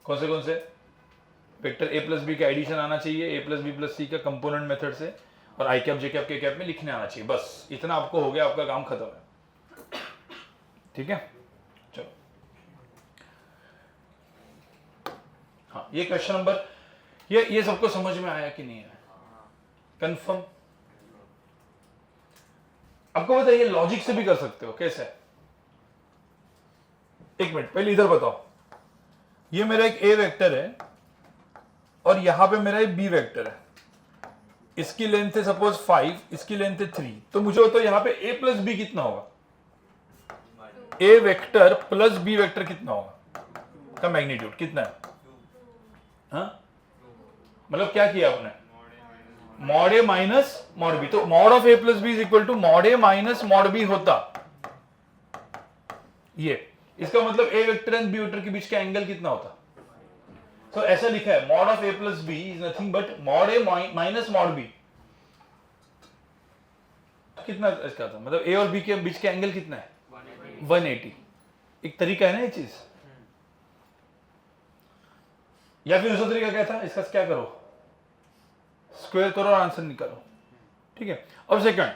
कौन से, वेक्टर a प्लस बी का एडिशन आना चाहिए, a प्लस बी प्लस सी का कंपोनेंट मेथड से, और आई कैप जे कैप के कैप में लिखने आना चाहिए, बस इतना आपको हो गया, आपका काम खत्म है। ठीक है, चलो। हाँ, ये क्वेश्चन नंबर, ये सबको समझ में आया कि नहीं आया, कंफर्म? आपको बताइए, लॉजिक से भी कर सकते हो, कैसे? एक मिनट, पहले इधर बताओ, ये मेरा एक ए वेक्टर है और यहां पे मेरा एक बी वेक्टर है, इसकी लेंथ है सपोज 5, इसकी लेंथ है 3, तो मुझे बताओ यहाँ पे ए प्लस बी कितना होगा, ए वेक्टर प्लस बी वेक्टर कितना होगा, का मैग्नीट्यूड कितना है? हाँ, मतलब क्या किया आपने, mod a minus mod b, तो mod of A plus B is equal to mod a minus mod b होता। ये इसका मतलब a vector and B vector के बीच का एंगल कितना होता? तो ऐसा लिखा है, mod of A plus B is nothing but mod a minus mod b. कितना इसका था, मतलब ए और बी के बीच का एंगल कितना है, 180। एक तरीका है ना ये चीज, या फिर दूसरा तरीका क्या था, इसका क्या करो, स्क्वायर करो और आंसर निकालो। ठीक है, अब second,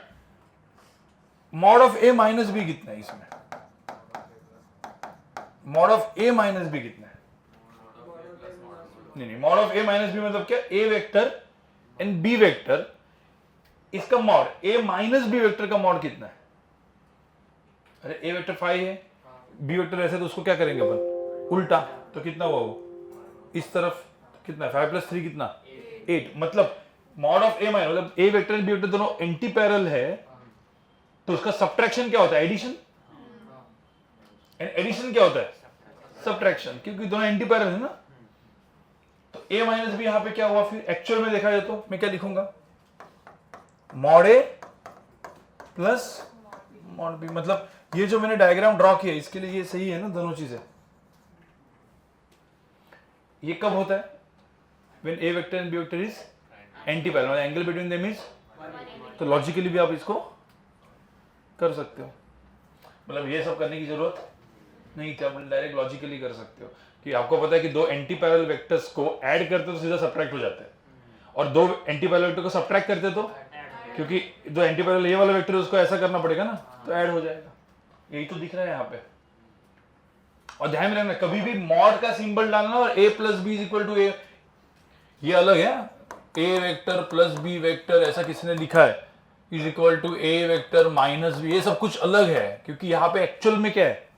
mod of A minus b कितना है इसमें, mod of A minus b कितना है? नहीं, mod of A minus b मतलब क्या, a vector and B vector, इसका mod, a minus b vector का मॉड कितना है? अरे ए वेक्टर 5 है, बी वेक्टर ऐसे, तो उसको क्या करेंगे अपन, उल्टा, तो कितना हुआ वो, इस तरफ कितना है, 5 प्लस 3 कितना, 8। मतलब मॉड ऑफ ए माइनस, मतलब a vector and B vector दोनों एंटी पैरेलल है, तो उसका सब्ट्रैक्शन क्या होता है, एडिशन, एंड एडिशन क्या होता है, सब्ट्रैक्शन, क्योंकि दोनों एंटी पैरेलल है ना। तो ए माइनस बी यहां पे क्या हुआ, फिर एक्चुअल में देखा जाए तो मैं क्या लिखूंगा, मॉड ए प्लस मॉड बी। मतलब ये जो मैंने डायग्राम ड्रॉ किया, इसके लिए ये सही है ना, दोनों चीजें। ये कब होता है, when a vector and B vector is anti parallel, angle between them is, तो लॉजिकली भी आप इसको कर सकते हो। मतलब ये सब करने की जरूरत नहीं थी, आप डायरेक्ट लॉजिकली कर सकते हो कि आपको पता है कि दो एंटी पैरेलल वेक्टर्स को ऐड करते तो सीधा सब्ट्रैक्ट हो जाते हैं, और दो एंटी पैरेलल वेक्टर को सब्ट्रैक्ट करते तो, क्योंकि दो एंटी पैरेलल ये वाला वेक्टर उसको ऐसा करना पड़ेगा ना, तो ऐड हो जाएगा। यही तो दिख रहा है यहाँ पे। और ध्यान में रखना, कभी भी मॉड का सिंबल डालना और a plus B is equal to A, ये अलग है। a vector plus B vector ऐसा किसने लिखा है, is equal to a vector minus B, ये सब कुछ अलग है, क्योंकि यहाँ पे एक्चुअल में क्या है,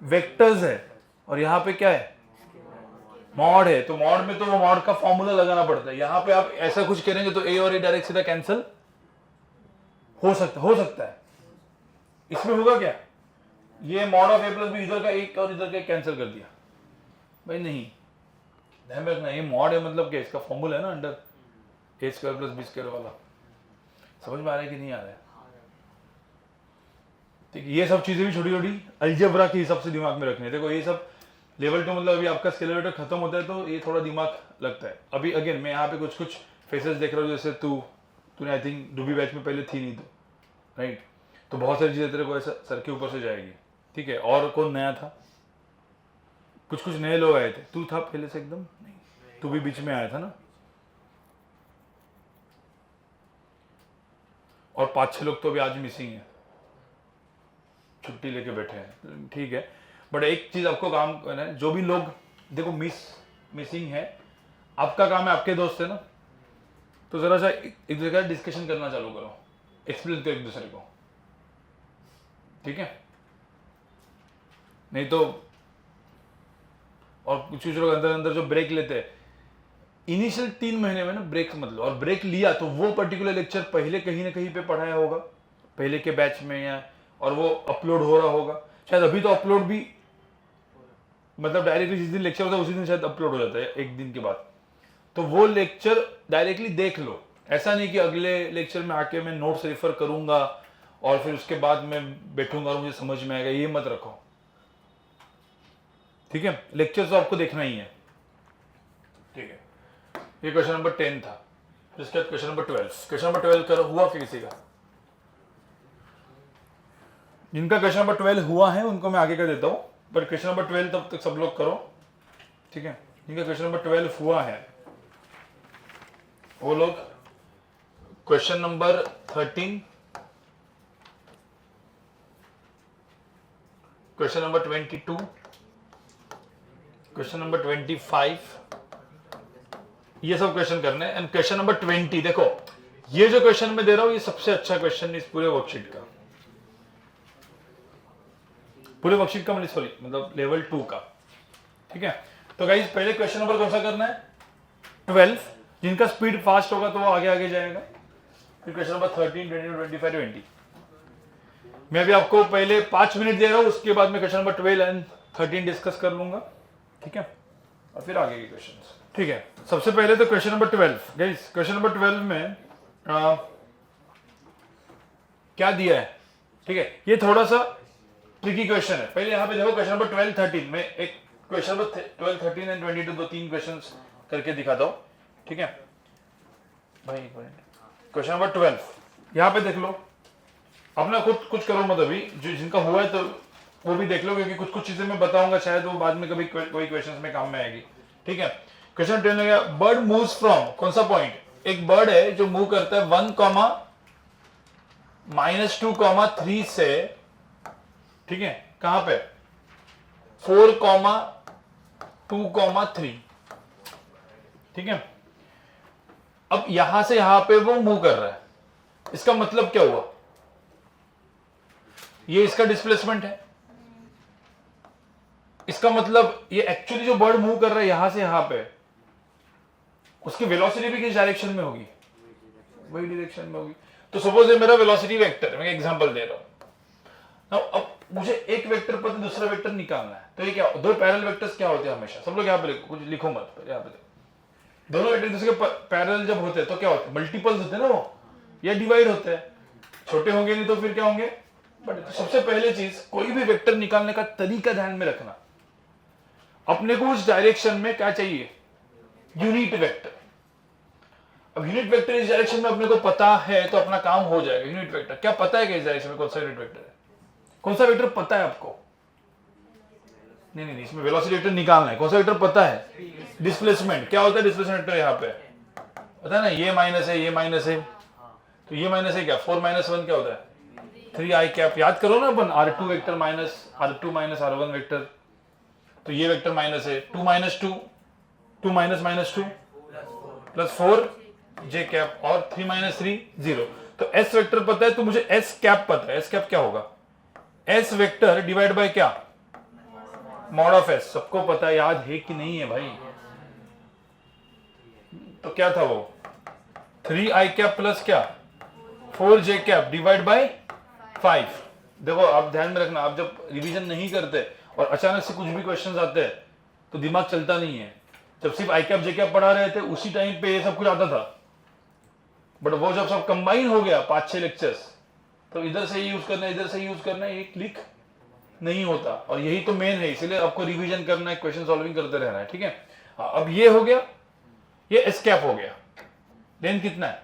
वेक्टर्स है, और यहाँ पे क्या है, मॉड है। तो मॉड में तो वो मॉड का फॉर्मूला लगाना पड़ता है। यहाँ पे आप ऐसा कुछ करेंगे तो a और a डायरेक्ट सीधा कैंसिल हो सकता है। इसमें होगा क्या, ये mod of a plus b इधर का एक और इधर का कैंसिल कर दिया, भाई नहीं, ध्यान में रखना, ये मॉड है मतलब क्या, इसका फॉर्मूला है ना under a square plus B square वाला। समझ में आ रहा है कि नहीं आ रहा है? ठीक है, ये सब चीजें भी छोटी छोटी अलजेब्रा के हिसाब से दिमाग में रखनी है। देखो ये सब लेवल 2 मतलब अभी आपका स्केलर वेक्टर खत्म होता है तो ये थोड़ा दिमाग लगता है। अभी अगेन मैं यहाँ पे कुछ कुछ फेसेस देख रहा हूँ, जैसे तूने आई थिंक डूबी बैच में पहले थी नहीं, तो राइट, तो बहुत सारी चीजें तेरे को ऐसा सर के ऊपर से जाएगी। ठीक है, और कौन नया था, कुछ नए लोग आए थे, तू था पहले से एकदम नहीं, तू भी बीच में आया था ना, और 5-6 लोग तो अभी आज मिसिंग है। छुट्टी लेके बैठे हैं, ठीक है। बट एक चीज आपको काम करना है, जो भी लोग देखो मिसिंग है, आपका काम है, आपके दोस्त है ना, तो जरा सा एक दूसरे का डिस्कशन करना चालू करो, एक्सप्लेन करो एक दूसरे को, ठीक है। नहीं तो और कुछ लोग अंदर अंदर जो ब्रेक लेते हैं, इनिशियल 3 महीने में ना ब्रेक मत लो, और ब्रेक लिया तो वो पर्टिकुलर लेक्चर पहले कहीं ना कहीं पे पढ़ाया होगा, पहले के बैच में, या और वो अपलोड हो रहा होगा, शायद अभी तो अपलोड भी मतलब डायरेक्टली जिस दिन लेक्चर होता है उसी दिन शायद अपलोड हो जाता है, एक दिन के बाद, तो वो लेक्चर डायरेक्टली देख लो। ऐसा नहीं कि अगले लेक्चर में आके मैं नोट्स रेफर करूंगा और फिर उसके बाद मैं बैठूंगा और मुझे समझ में आएगा, ये मत रखो, ठीक है। लेक्चर तो आपको देखना ही है, ठीक है। ये क्वेश्चन नंबर 10 था। इसके बाद क्वेश्चन नंबर 12। क्वेश्चन नंबर 12 करो, हुआ कि किसी का? जिनका क्वेश्चन नंबर 12 हुआ है उनको मैं आगे कर देता हूं, पर क्वेश्चन नंबर 12 तब तक सब लोग करो, ठीक है। जिनका क्वेश्चन नंबर 12 हुआ है वो लोग question number 13, question number 22, question number 25, ये सब क्वेश्चन करने हैं। एंड क्वेश्चन नंबर 20, देखो ये जो क्वेश्चन मैं दे रहा हूं ये सबसे अच्छा क्वेश्चन इस पूरे वर्कशीट का, पूरे वर्कशीट का, मतलब लेवल 2 का, ठीक है। तो गाइस पहले क्वेश्चन नंबर कौन सा करना है? 12। जिनका स्पीड फास्ट होगा तो वो आगे आगे जाएगा। फिर क्वेश्चन नंबर 13, 22, 25, 20। मैं अभी आपको पहले 5 मिनट दे रहा हूं, उसके बाद मैं क्वेश्चन नंबर 12 एंड 13 डिस्कस कर लूंगा, ठीक है, और फिर आगे के क्वेश्चंस, ठीक है। सबसे पहले तो question number 12 guys, question number 12 में क्या दिया है, ठीक है। ये थोड़ा सा ट्रिकी क्वेश्चन है। पहले यहां पे देखो क्वेश्चन नंबर 12, 13 में एक क्वेश्चन नंबर 12, 13 एंड 22 दो 3 क्वेश्चंस करके दिखाता हूं, ठीक है भाई। क्वेश्चन नंबर 12 यहां पे देख लो, अपना खुद कुछ करो मत, अभी जो जिनका हुआ है तो वो भी देख लो, क्योंकि कुछ कुछ चीजें मैं बताऊंगा शायद वो बाद में कभी कोई क्वेश्चन में काम में आएगी, ठीक है। क्वेश्चन 10 हो गया, बर्ड मूव्स फ्रॉम, कौन सा पॉइंट? एक बर्ड है जो मूव करता है 1, -2, 3 से, ठीक है, कहां पे? 4, 2, 3, ठीक है। अब यहां से यहां पे वो मूव कर रहा है, इसका मतलब क्या हुआ? ये इसका डिस्प्लेसमेंट है, इसका मतलब ये एक्चुअली जो बर्ड मूव कर रहा है यहां से यहां पे, उसकी वेलोसिटी भी किस डायरेक्शन में होगी? वही डायरेक्शन में होगी। तो सपोज ये मेरा वेलोसिटी वेक्टर है, मैं एग्जांपल दे रहा हूं। अब मुझे एक वेक्टर पर दूसरा वेक्टर निकालना है, तो ये क्या, दो पैरेलल वेक्टर्स क्या होते हैं हमेशा? सब लोग यहां पे लिखो, कुछ लिखो मत, यहां पे दोनों वेक्टर दूसरे के पैरेलल जब होते हैं तो क्या होते हैं? मल्टीपल्स होते हैं ना वो, या डिवाइड होते हैं। छोटे होंगे नहीं तो फिर क्या होंगे? बट तो सबसे पहले चीज, कोई भी वेक्टर निकालने का तरीका ध्यान में रखना, अपने को उस डायरेक्शन में क्या चाहिए? Unit vector. अब यूनिट वेक्टर इस डायरेक्शन में अपने को पता है तो अपना काम हो जाएगा। यूनिट वेक्टर क्या पता है कि इस डायरेक्शन में कौन सा यूनिट वेक्टर है? कौन सा वेक्टर पता है आपको? नहीं, इसमें वेलोसिटी वेक्टर निकालना है। कौन सा वेक्टर पता है? डिस्प्लेसमेंट। क्या होता है डिस्प्लेसमेंट वेक्टर? यहाँ पे पता है ना, ये माइनस है, ये माइनस है, तो ये माइनस है क्या? 4 - 1 क्या होता है? 3i cap. याद करो ना अपन, R2 vector minus R2 minus R1 vector, तो ये वेक्टर माइनस है, 2 - 2, 2 - 2 प्लस 4 j कैप, और 3 - 3 0। तो s वेक्टर पता है, तो मुझे s कैप पता है। s कैप क्या होगा? s वेक्टर डिवाइड बाय क्या? Mod of s। सबको पता है, याद है कि नहीं है भाई? तो क्या था वो? 3i कैप प्लस क्या? 4j cap divide bye 5। देखो आप ध्यान में रखना, आप जब रिवीजन नहीं करते और अचानक से कुछ भी क्वेश्चंस आते हैं तो दिमाग चलता नहीं है। जब सिर्फ आई कैप जे कैप पढ़ा रहे थे उसी टाइम पे ये सब कुछ आता था, बट वो जब सब कंबाइन हो गया 5-6 लेक्चर्स, तो इधर से यूज करना, इधर से यूज करना, ये क्लिक नहीं होता। और यही तो मेन है, इसलिए आपको रिवीजन करना है, क्वेश्चन सॉल्विंग करते रहना है, ठीक है। अब ये हो गया, ये एस कैप हो गया। लेंथ कितना है?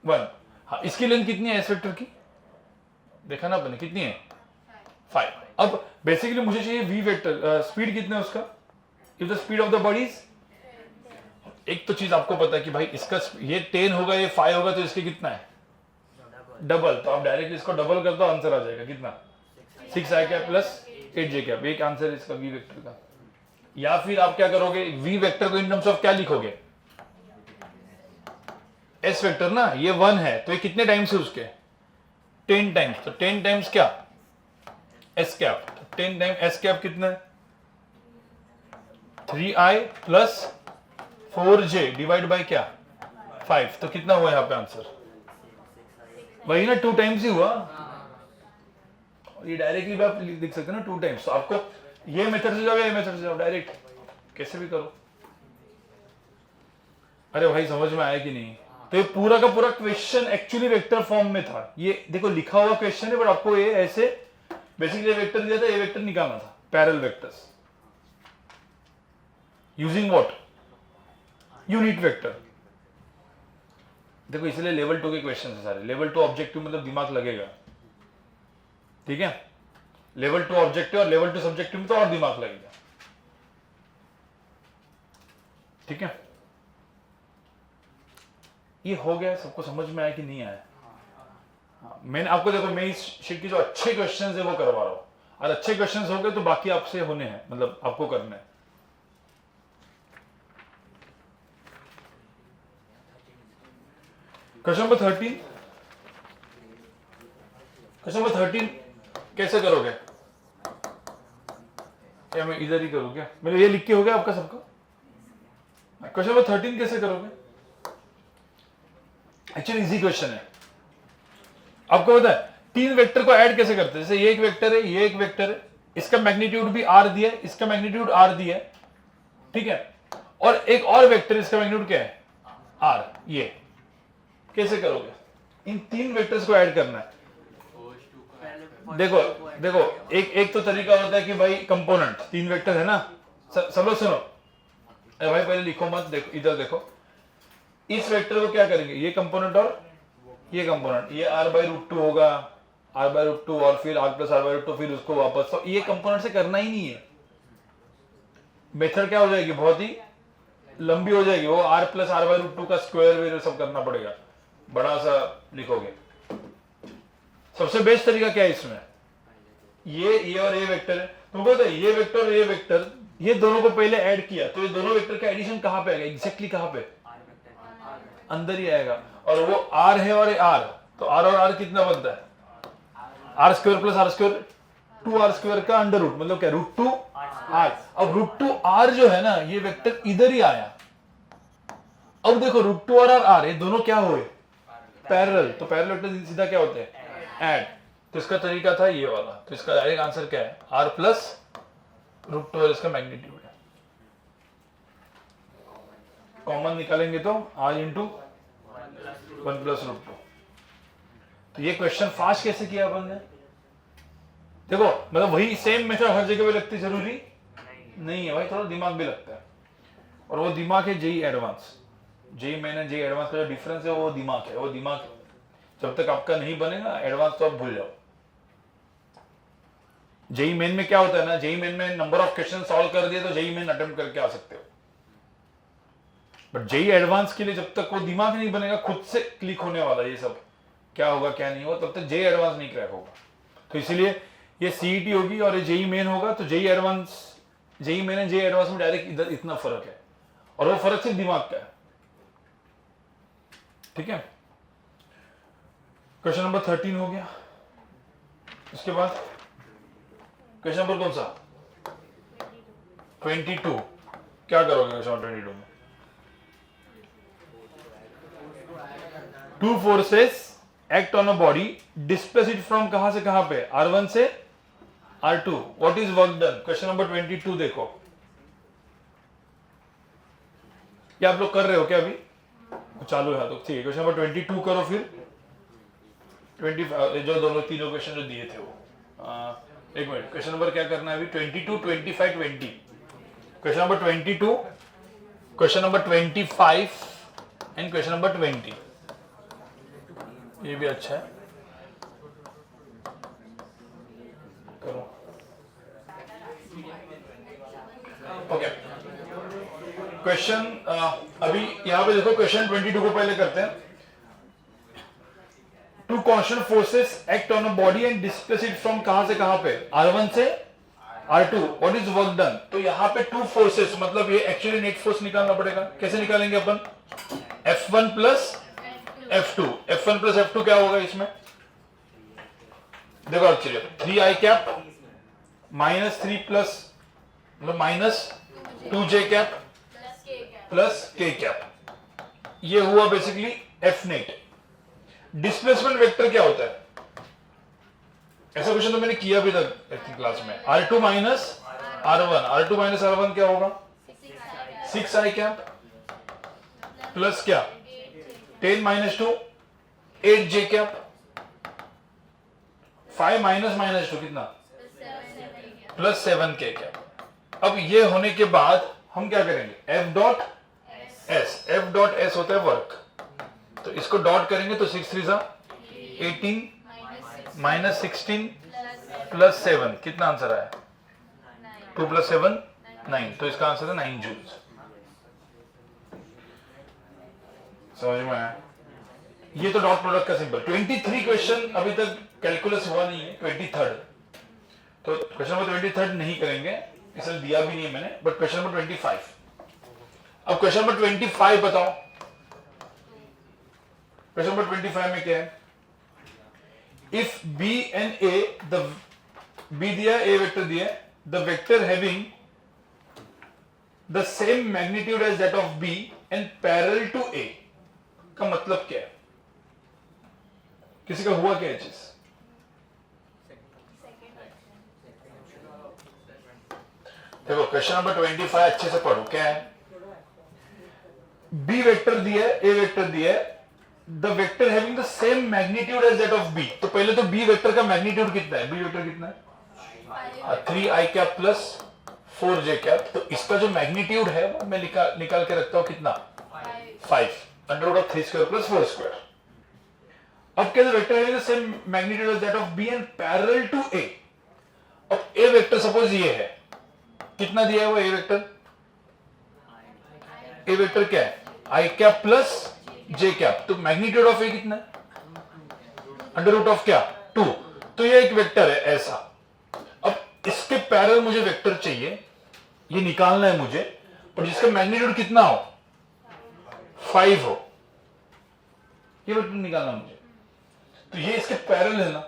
1। हाँ, इसकी लेंथ कितनी है एस वेक्टर की? देखा ना अपने, कितनी है? 5। अब बेसिकली मुझे चाहिए वी वेक्टर, स्पीड कितना है उसका? If the speed of the body is, एक तो चीज आपको पता है कि भाई इसका ये 10 होगा, ये 5 होगा, तो इसके कितना है? डबल। तो आप डायरेक्टली इसको डबल कर दो, आंसर आ जाएगा कितना? 6 आई कैप प्लस 8 जे कैप, एक आंसर है इसका वी वेक्टर का। या फिर आप क्या करोगे, वी वेक्टर को इन टर्म्स ऑफ क्या लिखोगे, एस वेक्टर ना, ये 1 है तो ये कितने टाइम्स है उसके, 10 टाइम्स, तो 10 टाइम्स क्या S cap, 10 time S cap कितना है 3i plus 4j divide by क्या 5, तो कितना हुआ यहाँ पे आंसर, वही ना 2 टाइम्स ही हुआ। ये डायरेक्टली भी आप लिख सकते हो ना 2 टाइम्स, तो आपको ये मेथड से जाओ या ये मेथड से जाओ, डायरेक्ट कैसे भी करो। अरे भाई समझ में आया कि नहीं, तो ये पूरा का पूरा क्वेश्चन एक्चुअली वेक्टर फॉर्म में था। ये देखो लिखा हुआ क्वेश्चन है, बट आपको ये ऐसे बेसिकली वेक्टर दिया था, ये वेक्टर निकालना था, parallel vectors using what, unit vector. देखो इसलिए लेवल 2 के क्वेश्चन है सारे, लेवल 2 ऑब्जेक्टिव मतलब दिमाग लगेगा, ठीक है, लेवल 2 ऑब्जेक्टिव और लेवल 2 सब्जेक्टिव में तो और दिमाग लगेगा, ठीक है। ये हो गया, सबको समझ में आया कि नहीं आया। हाँ, मैंने आपको देखो मैं इस शीट की जो अच्छे क्वेश्चंस है वो करवा रहा हूं, और अच्छे क्वेश्चंस हो गए तो बाकी आपसे होने हैं, मतलब आपको करना है। क्वेश्चन नंबर 13, क्वेश्चन नंबर 13 कैसे करोगे, क्या मैं इधर ही करूं क्या, मेरे ये लिख के हो गया आपका सबका। क्वेश्चन नंबर 13 कैसे करोगे, एक्चुअली इजी क्वेश्चन है। आपको पता है 3 वेक्टर को ऐड कैसे करते हैं, जैसे ये एक वेक्टर है, ये एक वेक्टर है, इसका मैग्नीट्यूड भी r दिया है, इसका मैग्नीट्यूड r दिया है, ठीक है, और एक और वेक्टर इसका मैग्नीट्यूड क्या है r, ये कैसे करोगे, इन 3 वेक्टर्स को ऐड करना है। देखो देखो एक तो तरीका होता है कि भाई कंपोनेंट 3 वेक्टर है ना, सब लोग सुनो, अरे भाई पहले लिखो मत, देखो इधर देखो, इस वेक्टर को क्या करेंगे, ये कंपोनेंट और ये कंपोनेंट, ये r/√2 होगा, r/√2 और फिर r + r/√2, फिर उसको वापस, तो ये कंपोनेंट से करना ही नहीं है, मेथड क्या हो जाएगी, बहुत ही लंबी हो जाएगी, वो r + r/√2 का स्क्वायर वेर सब करना पड़ेगा, बड़ा सा लिखोगे। सबसे बेस्ट तरीका क्या है इसमें, ये और ये वेक्टर है, तुमको पता है ये वेक्टर और ये वेक्टर, ये दोनों को पहले ऐड किया तो ये दोनों वेक्टर का एडिशन कहां पे आएगा, एग्जैक्टली कहां पे, अंदर ही आएगा, और वो r है और ये r, तो r और r कितना बनता है, r² + r², 2r² का अंडर रूट, मतलब क्या √2r। अब √2r जो है ना, ये वेक्टर इधर ही आया, अब देखो √2r और r ये दोनों क्या हुए, पैरेलल, तो पैरेलल वेक्टर सीधा क्या होते हैं, ऐड, तो इसका तरीका था ये वाला, तो इसका डायरेक्ट आंसर क्या है, r + √2 और इसका मैग्नीट्यूड है, कॉमन निकालेंगे तो r × 1 + √2। तो ये क्वेश्चन फास्ट कैसे किया अपन ने, देखो मतलब वही सेम मेथड हर जगह पे लगती जरूरी नहीं है भाई, थोड़ा दिमाग भी लगता है, और वो दिमाग है JEE Advance, JEE Main and JEE Advance का जो डिफरेंस है वो दिमाग है, वो दिमाग जब तक आपका नहीं बनेगा एडवांस तो आप भूल जाओ। जेई मेन में क्या होता है ना, जेई मेन में नंबर ऑफ क्वेश्चन सॉल्व कर दिए तो जेई मेन अटेम्प्ट करके आ सकते हो, बट जेई एडवांस के लिए जब तक वो दिमाग नहीं बनेगा, खुद से क्लिक होने वाला ये सब क्या होगा क्या नहीं होगा, तब तक जेई एडवांस नहीं क्रैक होगा। तो इसीलिए ये सीईटी होगी और ये जेई मेन होगा, तो JEE Advance, JEE Main and JEE Advance में डायरेक्ट इधर इतना फर्क है, और वो फर्क सिर्फ दिमाग का है, ठीक है। क्वेश्चन नंबर 13 हो गया, उसके बाद क्वेश्चन नंबर कौन सा 22, क्या करोगे क्वेश्चन नंबर 22 में, 2 forces act on a body, displace it from कहां से कहां पे, r1 से r2, what is work done, question number 22 देखो, क्या आप लोग कर रहे हो क्या, अभी चालू है, तो ठीक है, क्वेश्चन नंबर 22 करो, फिर 25 जो दोनों तीनों क्वेश्चन जो दिए थे वो, एक मिनट, क्वेश्चन नंबर क्या करना है अभी, 22, 25, 20, question number 22, question number 25 and question number 20, ये भी अच्छा है, करो, ओके। क्वेश्चन अभी यहां पे देखो, क्वेश्चन 22 को पहले करते हैं। Two constant forces act on a body and displace it from कहां से कहां पे, R1 से R2, what is work done. तो यहां पे टू फोर्सेस, मतलब ये एक्चुअली नेट फोर्स निकालना पड़ेगा। कैसे निकालेंगे अपन, F1 plus F2, F1 plus F2 क्या होगा इसमें, देखो चलिए 3i कैप माइनस 3 प्लस मतलब minus 2j cap plus k cap, ये हुआ basically F net. Displacement vector क्या होता है, ऐसा क्वेश्चन तो मैंने किया भी था क्लास में, R2 minus R1, R2 minus R1 क्या होगा 6i कैप प्लस क्या 10 minus 2 8j cap, 5 minus minus 2 कितना प्लस 7k कैप। अब ये होने के बाद हम क्या करेंगे, F डॉट एस होता है वर्क, तो इसको डॉट करेंगे तो 6 3 18 माइनस 16 प्लस 7, कितना आंसर आया 2 प्लस 7 9, तो इसका आंसर है 9 जूल्स। समझ में आया, ये तो डॉट प्रोडक्ट का सिंपल। 23 क्वेश्चन अभी तक कैलकुलस हुआ नहीं है, 23rd, तो क्वेश्चन नंबर 23rd नहीं करेंगे, इसलिए दिया भी नहीं है मैंने, बट क्वेश्चन नंबर 25। अब क्वेश्चन नंबर 25 बताओ, क्वेश्चन नंबर 25 में क्या है, if B and A, the B दिया A वेक्टर दिया, the vector having the same magnitude as that of B and parallel to A, का मतलब क्या है, किसी का हुआ क्या चीज, देखो क्वेश्चन नंबर 25 अच्छे से पढ़ो, क्या है, B वेक्टर दिया है, A वेक्टर दिया है, the vector having the same magnitude as that of B, तो पहले तो B वेक्टर का मैग्नीट्यूड कितना है, B वेक्टर कितना है 3i cap plus 4j cap, तो इसका जो मैग्नीट्यूड है वो मैं निकाल के रखता हूं कितना 5 under root of 3 square plus 4 square. अब क्या, vector having the same magnitude as that of B and parallel to A, अब A वेक्टर सपोज ये है, कितना दिया है वो A वेक्टर क्या है i cap plus j cap, तो मैग्नीट्यूड ऑफ A कितना है अंडर रूट ऑफ क्या 2, तो ये एक वेक्टर है ऐसा। अब इसके पैरेलल मुझे वेक्टर चाहिए, ये निकालना है मुझे, और जिसका मैग्नीट्यूड कितना हो 5 हो, ये वेक्टर निकालना मुझे, तो ये इसके पैरेलल है ना।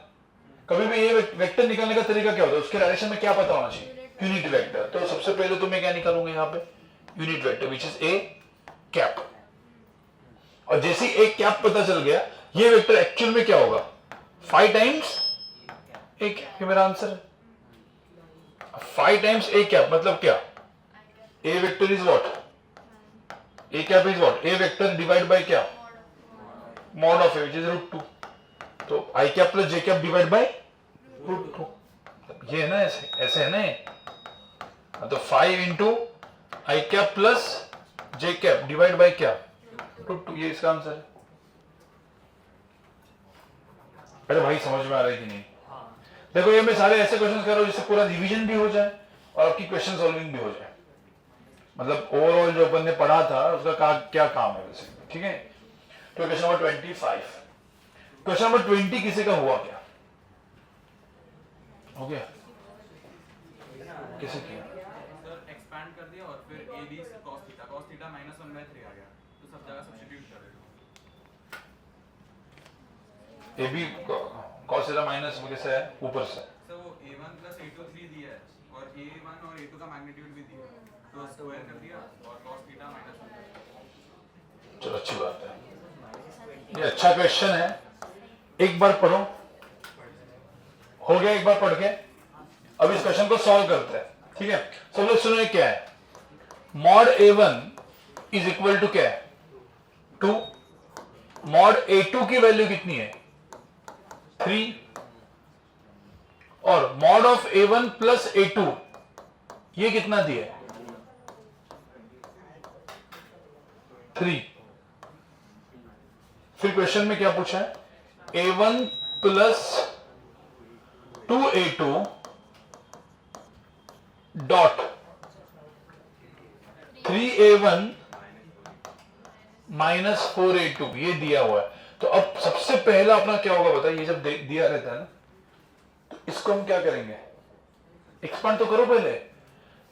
कभी भी ये वेक्टर निकालने का तरीका क्या होता है, उसके डायरेक्शन में क्या पता होना चाहिए, यूनिट वेक्टर। तो सबसे पहले तो मैं क्या निकालूंगा यहाँ पे unit vector which is A cap, और जैसे ही A कैप पता चल गया, ये वेक्टर एक्चुअल में क्या होगा 5 टाइम्स A कैप, ये मेरा आंसर है 5 टाइम्स A कैप, मतलब क्या A vector is what, A cap is what, A vector divide by क्या mod of A which is √2, तो I cap plus J cap divide by √2, ये है ना, ऐसे है ना ये, तो 5 into I cap plus J cap divide by क्या √2, ये इसका आंसर है। अरे भाई समझ में आ रहा है कि नहीं, देखो ये मैं सारे ऐसे क्वेश्चन कर रहा हूं जिससे पूरा रिवीजन भी हो जाए और आपकी क्वेश्चन सॉल्विंग भी हो जाए, मतलब ओवरऑल जो अपन ने पढ़ा था उसका क्या काम है वैसे, ठीक है। तो क्वेश्चन नंबर 25, क्वेश्चन नंबर 20 किसी का हुआ क्या, हो गया किसी किया सर एक्सपैंड कर दिया और फिर AB cos थीटा माइनस 1/3 आ गया, तो सब जगह सब्स्टिट्यूट कर रहे हो। AB cos थीटा माइनस कैसे है ऊपर से, सर वो A1 प्लस A2 3 दिया है और A1 और A2 का मैग्नीट्यूड भी दिया है, तो स्क्वायर कर दिया और cos थीटा माइनस 1/3। चलो अच्छी बात है, ये अच्छा क्वेश्चन है, एक बार पढ़ो, हो गया एक बार पढ़ के, अब इस क्वेश्चन को सॉल्व करते हैं, ठीक है। सब लोग सुनो क्या है, mod A1 is equal to क्या है 2, मॉड A2 की वैल्यू कितनी है 3, और mod of A1 plus A2 ये कितना दिया है 3। फिर क्वेश्चन में क्या पूछा है, A1 plus 2A2 dot 3A1 minus 4A2, ये दिया हुआ है। तो अब सबसे पहला अपना क्या होगा बताइए, ये जब दिया रहता है ना तो इसको हम क्या करेंगे, एक्सपांड तो करो पहले।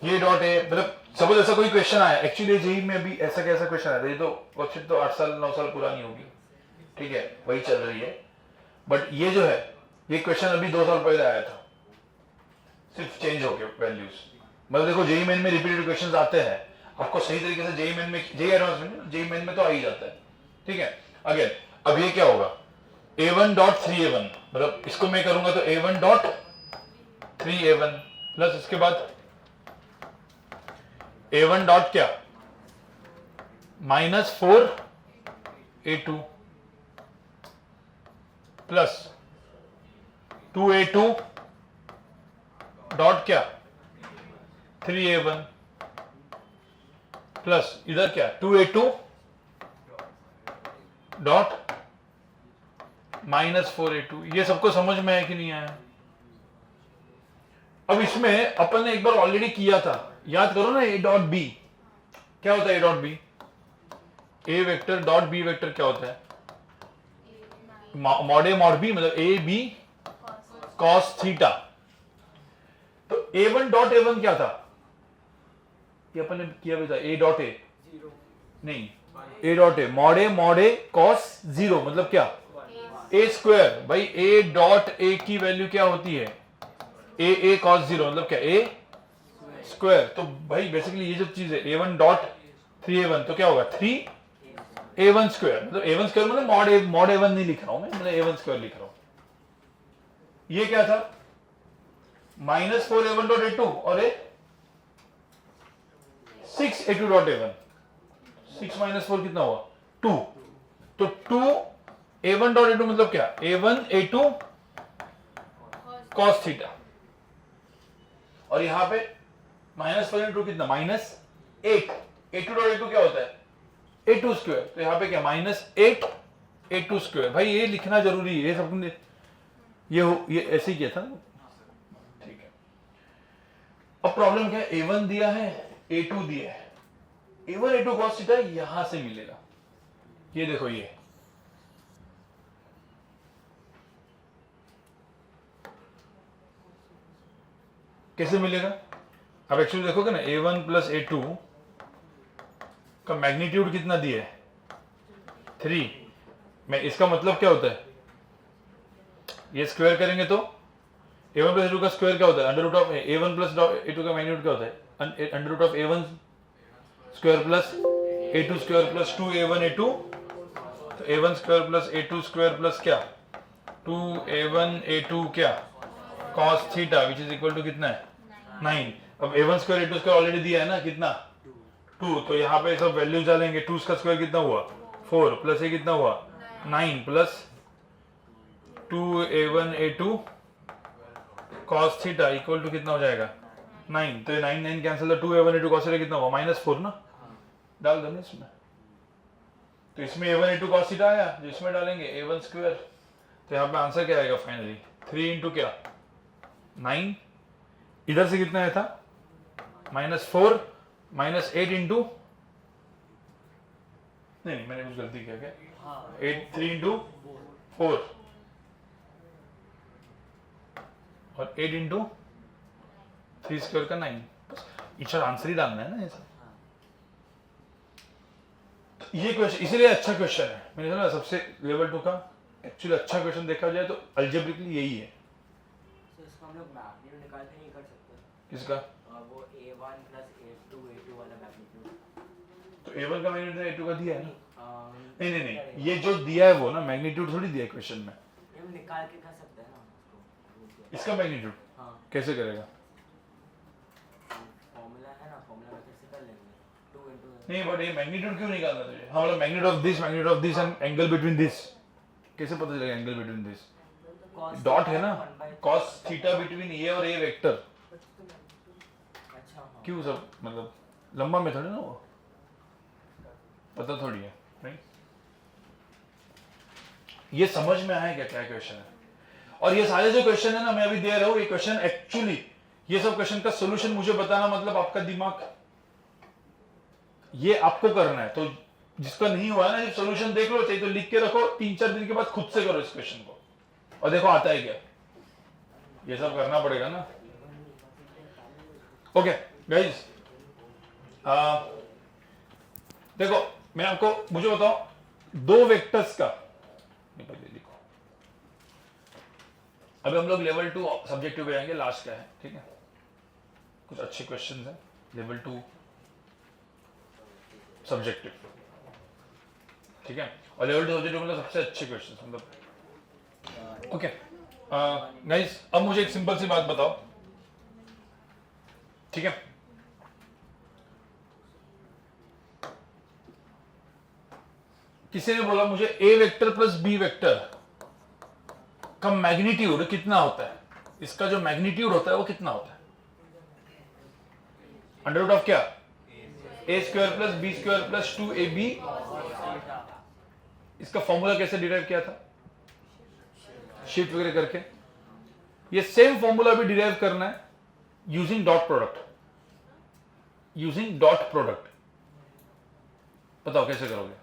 ये डॉट ए मतलब सपोज ऐसा कोई क्वेश्चन आया, एक्चुअली जेई में भी ऐसा कैसा क्वेश्चन आया था, ये तो वर्कशीट तो 8 साल 9 साल पुरानी होगी, ठीक है वही चल रही है, बट ये जो है ये क्वेश्चन अभी 2 साल पहले आया था, सिर्फ चेंज हो गया वैल्यूज। मतलब देखो जेई मेन में रिपीटेड क्वेश्चंस आते हैं, आपको सही तरीके से जेई मेन में, जेई एडवांस में, जेई मेन में तो आ ही जाता है, ठीक है। अगेन अब ये क्या होगा, a1 डॉट 3a1, मतलब इसको मैं करूंगा तो a1 डॉट 3a1 प्लस इसके बाद a1 डॉट क्या -4a2 प्लस 2a2 डॉट क्या 3a1 प्लस इधर क्या 2a2 डॉट -4a2। ये सबको समझ में है कि नहीं आया? अब इसमें अपन ने एक बार ऑलरेडी किया था, याद करो ना, a डॉट बी क्या होता है, a dot b, a vector dot B vector क्या होता है, मॉड ए मॉड बी, मतलब ए बी कॉस थीटा। तो a1 डॉट a1 क्या था, ये अपन ने किया भी था, a डॉट ए नहीं, a dot A mod A cos 0 मतलब क्या ए स्क्वायर। भाई ए डॉट ए की वैल्यू क्या होती है, ए कॉस 0 मतलब क्या ए स्क्वायर। तो भाई बेसिकली ये जो चीज है a1 डॉट 3a1 तो क्या होगा 3a1 स्क्वायर, मतलब a1 स्क्वायर मतलब मॉड a1 नहीं लिख रहा हूं मैं, मतलब a1 स्क्वायर लिख रहा हूं। ये क्या था -4a1 डॉट a2 और ए 6a2 डॉट a1, 6 - 4 कितना हुआ 2, तो 2a1 डॉट a2 मतलब क्या a1 a2 cos थीटा, और यहां पे -4 कितना -8 a2 डॉट a2 क्या होता है a2 स्क्वायर, तो यहां पे क्या -8 a2 स्क्वायर। भाई ये लिखना जरूरी है, ये सब ये ऐसे ही किया था ना, ठीक है। अब प्रॉब्लम क्या है, a1 दिया है a2 दिया है, a1 a2 cos थीटा यहां से मिलेगा, ये देखो ये कैसे मिलेगा। अब एक्चुअली देखोगे ना a1 प्लस a2 का मैग्नीट्यूड कितना दिया है 3, मैं इसका मतलब क्या होता है, ये स्क्वायर करेंगे तो a1 प्लस a2 का स्क्वायर क्या होता है under root of a1 plus a2 का मैग्नीट्यूड क्या होता है under root of a1 square plus a2 square plus 2a1 a2, तो a1 square plus a2 square plus क्या 2a1 a2 क्या cos theta which is equal to कितना है 9। अब a1 square a2 square already दिया है ना कितना 2, तो यहाँ पे सब वैल्यूज डालेंगे, 2 का स्क्वायर कितना हुआ 4 प्लस ये कितना हुआ 9 plus 2a1 a2 cos theta equal to कितना हो जाएगा 9, तो ये 9 9 कैंसिल, तो 2a1 a2 cos थीटा कितना हुआ -4 ना, डाल दो ना इसमें, तो इसमें a1 a2 cos थीटा आया, जो इसमें डालेंगे a1 स्क्वायर, तो यहाँ पे आंसर क्या आएगा फाइनली 3 इंटू क्या 9, इधर से कितना आया था -4 -8 इंटू, नहीं मैंने कुछ गलती किया क्या, 3 इंटू 4 और 8 इंटू 3 स्क्वायर का 9, बस आंसर ही डालना है ना ऐसा। ये क्वेश्चन इसीलिए अच्छा क्वेश्चन है, मैंने कहा सबसे लेवल 2 का एक्चुअली अच्छा क्वेश्चन देखा जाए तो अल्जेब्रिकली यही है। इसको हम लोग मैग्नीट्यूड निकाल के नहीं कर सकते, किसका वो a1 प्लस a2 वाला मैग्नीट्यूड, तो a1 का मैग्नीट्यूड a2 का दिया है ना, नहीं ये जो दिया है वो ना मैग्नीट्यूड थोड़ी दिया है क्वेश्चन में, हम निकाल के कर सकते हैं ना उसको, इसका मैग्नीट्यूड हाँ कैसे करेगा, फॉर्मूला है ना, फॉर्मूला मेथड से कर लेंगे 2 इंटू, नहीं बट ये मैग्नीट्यूड क्यों निकालना तुझे, हाँ मतलब magnitude of this and angle between this, कैसे पता चलेगा एंगल बिटवीन दिस, डॉट है ना cos थीटा बिटवीन ए और ए वेक्टर, अच्छा हाँ क्यों सब मतलब लंबा मेथड है ना वो, पता थोड़ी है नहीं, ये समझ में आया क्या क्या क्वेश्चन है। और ये सारे जो क्वेश्चन है ना मैं अभी दे रहा हूं, ये क्वेश्चन एक्चुअली ये सब क्वेश्चन का सॉल्यूशन मुझे बताना मतलब आपका दिमाग ये आपको करना है, तो जिसका नहीं हुआ है ना, जब सोल्यूशन देख लो, चाहिए तो लिख के रखो, 3-4 दिन के बाद खुद से करो इस क्वेश्चन को और देखो आता है क्या। ये सब करना पड़ेगा ना। ओके गाइस, देखो मैं आपको, मुझे बताओ 2 वेक्टर्स का, पहले लिखो, अभी हम लोग लेवल 2 सब्जेक्टिव पे जाएंगे, लास्ट का है, ठीक है। कुछ अच्छे क्वेश्चंस हैं लेवल 2 सब्जेक्टिव, ठीक है। और लेवल 2 सब्जेक्टिव मतलब सबसे अच्छे क्वेश्चंस, मतलब ओके। गाइस अब मुझे एक सिंपल सी बात बताओ, ठीक है। किसी ने बोला मुझे ए वेक्टर प्लस बी वेक्टर का मैग्नीट्यूड कितना होता है, इसका जो मैग्नीट्यूड होता है वो कितना होता है? अंडर रूट ऑफ क्या? A square plus B square plus 2ab। इसका फॉर्मूला कैसे डिराइव किया था? शिफ्ट वगैरह करके। ये सेम फॉर्मूला भी डिराइव करना है using dot product, using dot product. बताओ कैसे करोगे?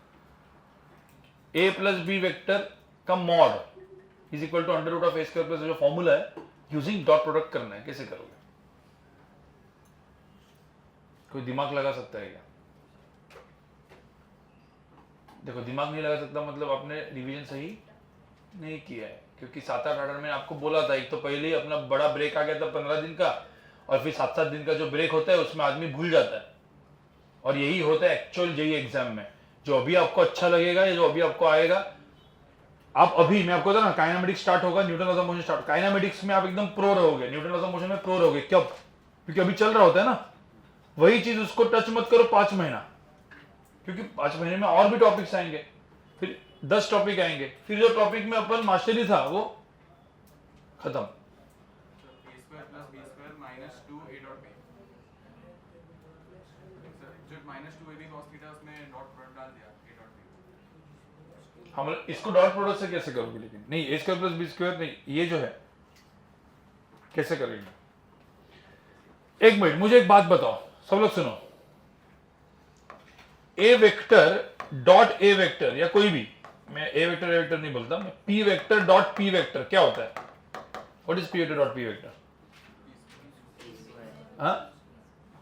ए प्लस बी वेक्टर का mod is equal to under root of a square plus जो फॉर्मूला है, यूजिंग डॉट प्रोडक्ट करना है। कैसे करोगे? कोई दिमाग लगा सकता है क्या? देखो दिमाग नहीं लगा सकता मतलब आपने रिवीजन सही नहीं किया है, क्योंकि 7-8 ऑर्डर में आपको बोला था, एक तो पहले ही अपना बड़ा ब्रेक आ गया था 15 दिन का, और फिर 7-7 दिन का जो ब्रेक होता है उसमें आदमी भूल जाता है। और यही होता है एक्चुअल जेईई एग्जाम में, जो अभी आपको अच्छा लगेगा या जो अभी आपको आएगा, आप अभी मैं आपको बता ना, काइनेमेटिक्स स्टार्ट होगा, Newton laws of motion start, kinematics में आप एकदम प्रो रहोगे, न्यूटन लॉज ऑफ मोशन में प्रो रहोगे। कब? क्योंकि अभी चल रहा होता है ना, वही चीज उसको टच मत करो 5 महीना, क्योंकि 5 महीने में और भी टॉपिक्स आएंगे, फिर 10 टॉपिक आएंगे, फिर जो टॉपिक में अपन मास्टरी था वो खत्म। a square plus b square minus 2a dot b। जो minus 2ab cos theta उसमें डॉट प्रोडक्ट डाल दिया a dot b। हम इसको डॉट प्रोडक्ट से कैसे करोगे? लेकिन नहीं, ए स्क्वायर प्लस बी स्क्वायर नहीं, ये जो है कैसे करेंगे? एक मिनट, मुझे एक बात बताओ, सब लोग सुनो। ए वेक्टर डॉट ए वेक्टर या कोई भी, मैं ए वेक्टर नहीं बोलता, मैं P vector dot P vector क्या होता है? What is P vector dot P vector? हाँ,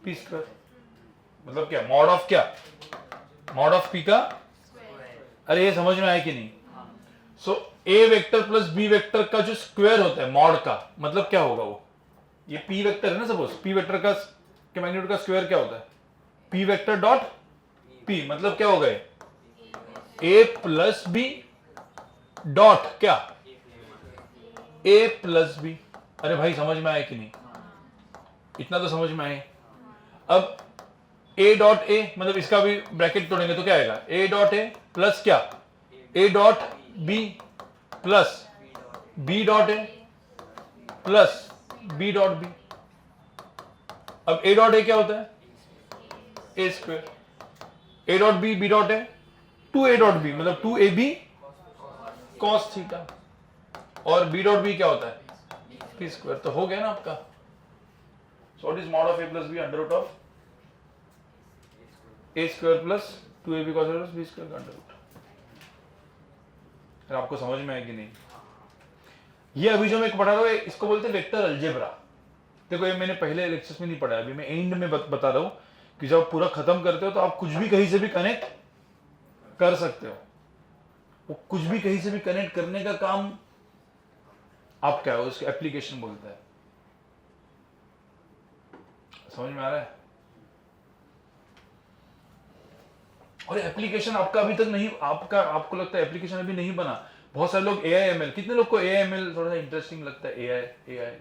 पी स्क्वायर मतलब क्या? मॉड ऑफ क्या? मॉड ऑफ पी का। अरे ये समझ में आया कि नहीं? सो ए वेक्टर प्लस बी वेक्टर का जो स्क्वायर होता है मॉड का, मतलब क्या होगा वो? ये पी वेक्टर है ना, सपोज पी वेक्टर का के मैग्नीट्यूड का स्क्वायर क्या होता है? पी वेक्टर डॉट पी, मतलब क्या हो गए? ए प्लस बी डॉट क्या? ए प्लस बी। अरे भाई समझ में आया कि नहीं? इतना तो समझ में आए। अब ए डॉट ए मतलब इसका भी ब्रैकेट तोड़ेंगे तो क्या आएगा? ए डॉट ए प्लस क्या? A dot B plus B dot A plus B dot B. अब ए डॉट ए क्या होता है? A square. A dot B, B dot A, 2a dot B मतलब 2ab cos थीटा, और b डॉट बी क्या होता है? p square. तो हो गया ना आपका। So what is mod of a plus b? Under root of a square plus 2ab cos plus b square का अंडर रूट। आपको समझ में आया कि नहीं? ये अभी जो मैं पढ़ा रहा हूं इसको बोलते हैं वेक्टर अलजेब्रा। देखो ये मैंने पहले लेक्चर्स में नहीं पढ़ा, अभी मैं एंड में बता रहा हूं कि जब पूरा खत्म करते हो तो आप कुछ भी कहीं से भी कनेक्ट कर सकते हो। वो कुछ भी कहीं से भी कनेक्ट करने का काम आप क्या हो, उसको एप्लीकेशन बोलता है। समझ में आ रहा है? और एप्लीकेशन आपका अभी तक नहीं, आपको लगता है एप्लीकेशन अभी नहीं बना। बहुत सारे लोग AIML, कितने लोग को AIML थोड़ा सा इंटरेस्टिंग लगता है? AI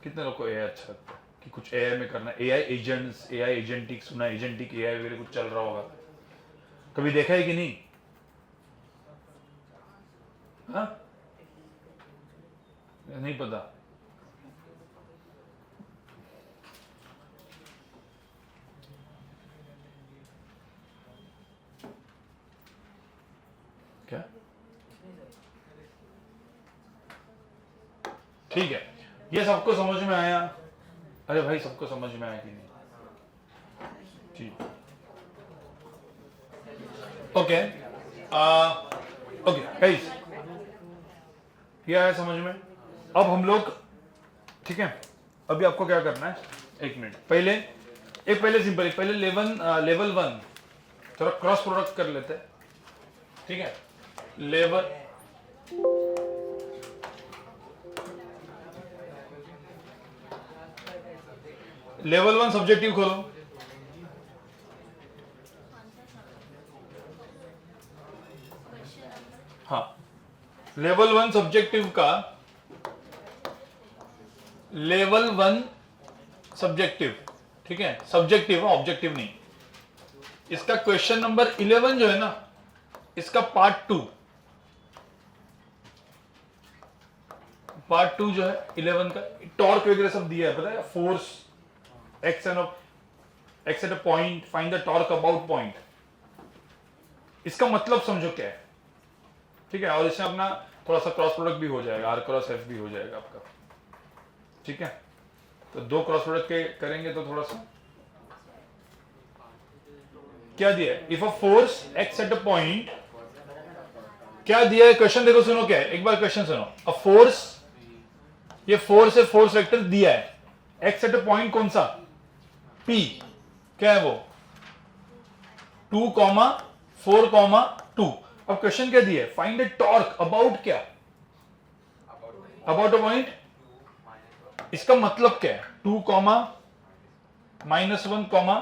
कितने लोग को AI अच्छा लगता है कि कुछ AI में करना? AI एजेंट्स, AI एजेंटिक सुना, एजेंटिक AI वगैरह कुछ चल रहा होगा, कभी देखा है कि नहीं? हाँ, नहीं पता। क्या? ठीक है, ये सबको समझ में आया? अरे भाई सबको समझ में आया कि नहीं? ठीक। ओके ओके गाइस, ये आया समझ में? अब हम लोग, ठीक है, अभी आपको क्या करना है, एक मिनट, पहले सिंपल, पहले लेवल 1 थोड़ा क्रॉस प्रोडक्ट कर लेते हैं, ठीक है? लेवल 1 सब्जेक्टिव खोलो। हाँ, लेवल 1 सब्जेक्टिव का, लेवल 1 सब्जेक्टिव, ठीक है, सब्जेक्टिव है, ऑब्जेक्टिव नहीं। इसका क्वेश्चन नंबर 11 जो है ना, इसका पार्ट 2 जो है 11 का, टॉर्क वगैरह सब दिया है, पता है? Force x at a point, find the torque about point. इसका मतलब समझो क्या है, ठीक है? और इसमें अपना थोड़ा सा क्रॉस प्रोडक्ट भी हो जाएगा, आर क्रॉस एफ भी हो जाएगा आपका, ठीक है? तो 2 क्रॉस प्रोडक्ट के करेंगे तो थोड़ा सा क्या दिया है, if a force x at a point, क्या दिया है क्वेश्चन? देखो सुनो क्या है, एक बार क्वेश्चन सुनो। अ फोर्स, ये फोर्स है, फोर्स वेक्टर दिया है, एक्स एट अ पॉइंट कौन सा? P, क्या है वो? 2, 4, 2। अब क्वेश्चन क्या दिया है? फाइंड द टॉर्क अबाउट क्या? About a point. इसका मतलब क्या है? 2, -1,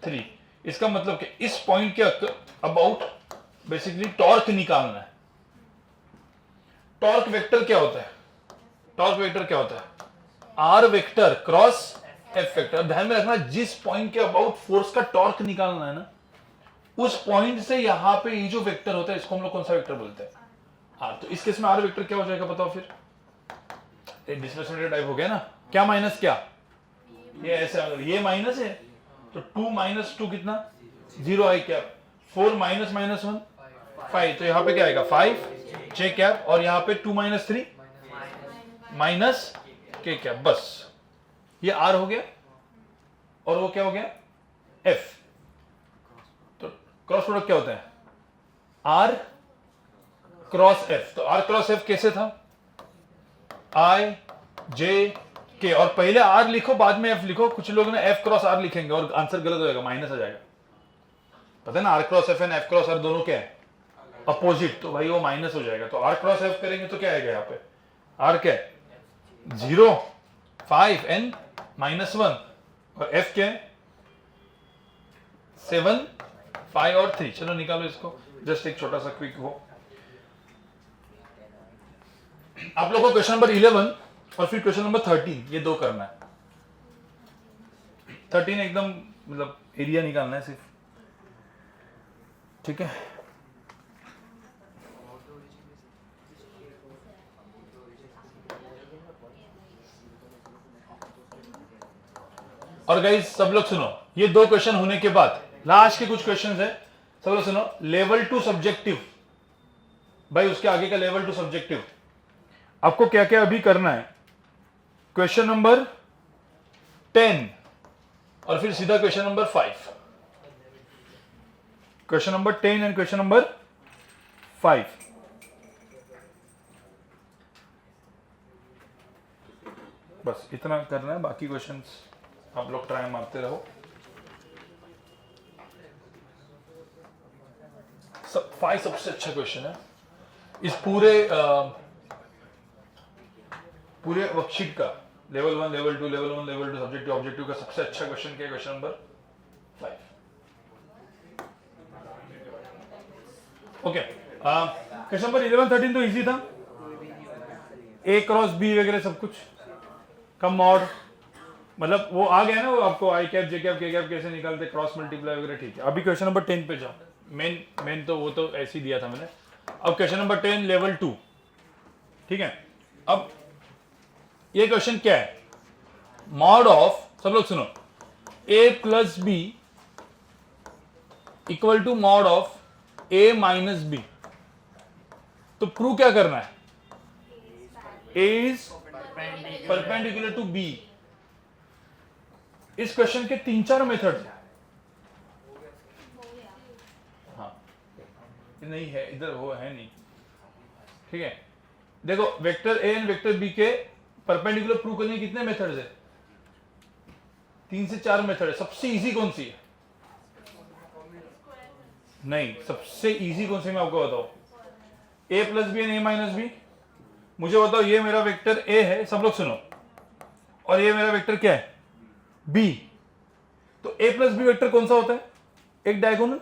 3। इसका मतलब क्या? इस पॉइंट के अबाउट बेसिकली टॉर्क निकालना है। टॉर्क वेक्टर क्या होता है? टॉर्क वेक्टर क्या होता है? R vector cross F vector. ध्यान में रखना, जिस पॉइंट के अबाउट फोर्स का टॉर्क निकालना है ना, उस पॉइंट से यहां पे ये जो वेक्टर होता है, इसको हम लोग कौन सा वेक्टर बोलते हैं? हाँ, तो इस केस में आर वेक्टर क्या हो जाएगा बताओ फिर? डिस्प्लेसमेंट टाइप हो गया ना, क्या माइनस क्या? ये ऐसे, अगर ये माइनस है तो 2 - 2 कितना? 0 आई कैप। 4 - -1 5, तो यहां पे क्या आएगा? 5 जे कैप, और यहां पे 2 - 3 माइनस के कैप। बस ये आर हो गया, और वो क्या हो गया? एफ। तो क्रॉस प्रोडक्ट क्या होता है? R cross F. तो आर क्रॉस एफ कैसे था? आई जे के, और पहले आर लिखो बाद में एफ लिखो। कुछ लोग ना एफ क्रॉस आर लिखेंगे और आंसर गलत हो जाएगा, माइनस आ जाएगा। पता है ना, r cross F and F cross r दोनों क्या है? अपोजिट, तो भाई वो माइनस हो जाएगा। तो आर क्रॉस एफ करेंगे तो क्या आएगा यहाँ पे? आर क्या है? 0, 5 एंड -1, और एफ क्या है? 7, 5 और 3। चलो निकालो इसको, जस्ट एक छोटा सा क्विक हो। आप लोगों को क्वेश्चन नंबर 11 और फिर क्वेश्चन नंबर 13, ये 2 करना है। 13 एकदम मतलब एरिया निकालना है सिर्फ, ठीक है? और गाइस सब लोग सुनो, ये 2 क्वेश्चन होने के बाद लास्ट के कुछ क्वेश्चन है, सब लोग सुनो। लेवल 2 सब्जेक्टिव, भाई उसके आगे का लेवल 2 सब्जेक्टिव आपको क्या क्या अभी करना है? क्वेश्चन नंबर 10 और फिर सीधा question number 5। Question number 10 and question number 5। बस इतना करना है, बाकी क्वेश्चंस आप लोग ट्राई मारते रहो। 5 सबसे अच्छा क्वेश्चन है इस पूरे वर्कशीट का। Level 1, level 2, level 1, level 2 subjective objective का सबसे अच्छा क्वेश्चन क्या है? Question number 5। Okay, question number 11, 13 तो इजी था, ए क्रॉस बी वगैरह सब कुछ का मॉड, मतलब वो आ गया ना, वो आपको आई कैप जे कैप के कैप कैसे निकालते, क्रॉस मल्टीप्लाई वगैरह, ठीक है। अभी क्वेश्चन नंबर 10 पे जाओ। मेन तो वो तो ऐसे ही दिया था मैंने। अब क्वेश्चन नंबर 10 लेवल 2, ठीक है। अब ये क्वेश्चन क्या है? मॉड ऑफ, सब लोग सुनो, a plus B equal to mod of a minus B. तो प्रूव क्या करना है? a is perpendicular to b। इस क्वेश्चन के 3-4 मेथड हैं। हाँ, नहीं है इधर, वो है नहीं, ठीक है। देखो vector A and vector B के परपेंडिकुलर प्रूव करने के कितने मेथड्स है? 3 से 4 मेथड है। सबसे इजी कौन सी है? नहीं, सबसे इजी कौन सी मैं आपको बताऊं? A plus B and A minus B. मुझे बताओ, ये मेरा वेक्टर ए है, सब लोग सुनो, और ये मेरा वेक्टर क्या है? बी। तो ए प्लस बी वेक्टर कौन सा होता है? एक डायगोनल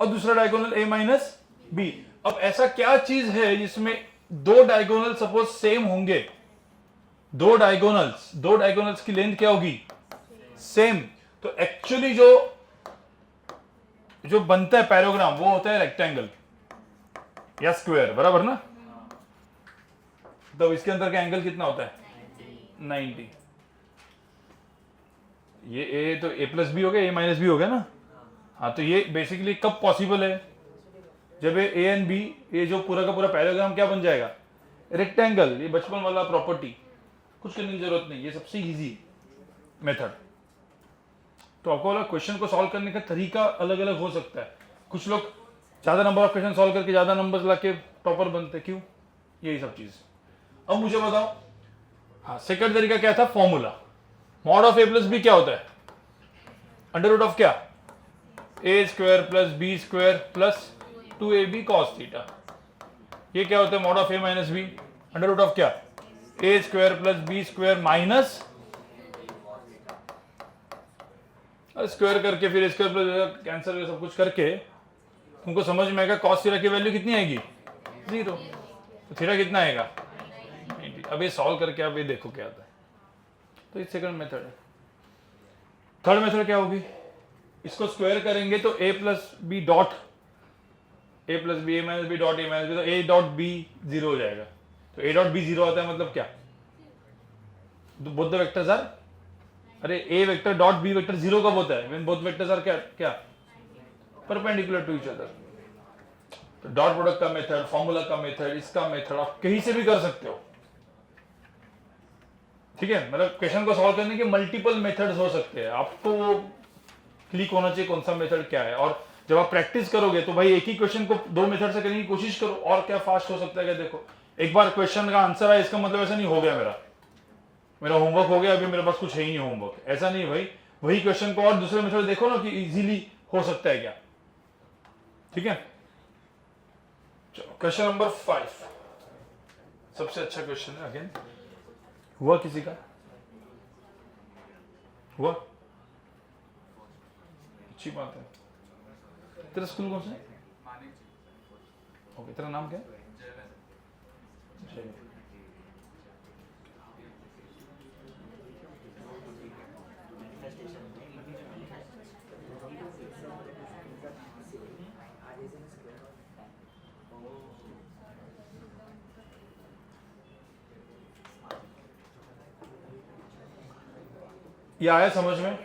और दूसरा डायगोनल ए माइनस बी। अब ऐसा क्या चीज है जिसमें दो डायगोनल सपोज सेम होंगे? दो डायगोनल्स की लेंथ क्या होगी? सेम। तो एक्चुअली जो बनता है पैराग्राम वो होता है रेक्टेंगल या स्क्वायर, बराबर ना? तो इसके अंदर का एंगल कितना होता है? 90। ये ए तो ए प्लस बी हो गया, ए माइनस बी हो गया ना? हाँ, तो ये बेसिकली कब पॉसिबल है? जब ए एंड बी, ये जो पूरा का पूरा पैराग्राम क्या बन जाएगा? रेक्टेंगल। ये बचपन वाला प्रॉपर्टी, कुछ करने की जरूरत नहीं, ये सबसे इजी मेथड। तो आपको वाला क्वेश्चन को सॉल्व करने का तरीका अलग अलग हो सकता है। कुछ लोग ज्यादा नंबर ऑफ क्वेश्चन सॉल्व करके ज्यादा नंबर्स लाके टॉपर बनते, क्यों? यही सब चीज। अब मुझे बताओ, हाँ, सेकंड तरीका क्या था? Formula. Mod of A plus B क्या होता है? अंडर रूट ऑफ क्या? A square plus B square plus 2ab cos theta. ये क्या होता है? Mod of A minus B, under root of क्या? A square plus B square minus square करके फिर स्क्वायर प्लस कैंसर सब कुछ करके तुमको समझ में आएगा cos थीटा की वैल्यू कितनी आएगी? 0। तो थीटा कितना आएगा? 90। अब ये सॉल्व करके आप ये देखो क्या आता है। तो ये सेकंड मेथड है। थर्ड मेथड क्या होगी? इसको स्क्वायर करेंगे तो a plus B dot A plus B, A minus B dot A minus B, तो ए डॉट बी 0 हो जाएगा। तो ए डॉट बी 0 आता है मतलब क्या? बोथ द वेक्टर्स आर, अरे A vector dot B vector 0 कब होता है? व्हेन बोथ वेक्टर्स आर क्या? Perpendicular to each other. तो डॉट प्रोडक्ट का मेथड, फॉर्मूला का मेथड, इसका मेथड आप कहीं से भी कर सकते हो, ठीक है। मतलब क्वेश्चन को सॉल्व करने के मल्टीपल मेथड्स हो सकते हैं। आपको वो क्लिक होना चाहिए कौन सा मेथड क्या है। और जब आप प्रैक्टिस करोगे तो भाई एक ही क्वेश्चन को दो मेथड से करने की कोशिश करो, और क्या फास्ट हो सकता है। क्या देखो, एक बार क्वेश्चन का आंसर है, इसका मतलब ऐसा नहीं हो गया मेरा होमवर्क हो गया, अभी मेरे पास कुछ है ही नहीं होमवर्क, ऐसा नहीं भाई। वही क्वेश्चन को और दूसरे मेथड देखो ना कि इजीली हो सकता है क्या, ठीक है। चलो क्वेश्चन नंबर 5, सबसे अच्छा क्वेश्चन है। अगेन हुआ किसी का? हुआ? अच्छी बात है। तेरा स्कूल कौन सा है? ओके, तेरा नाम क्या है? जय। ये आया समझ में?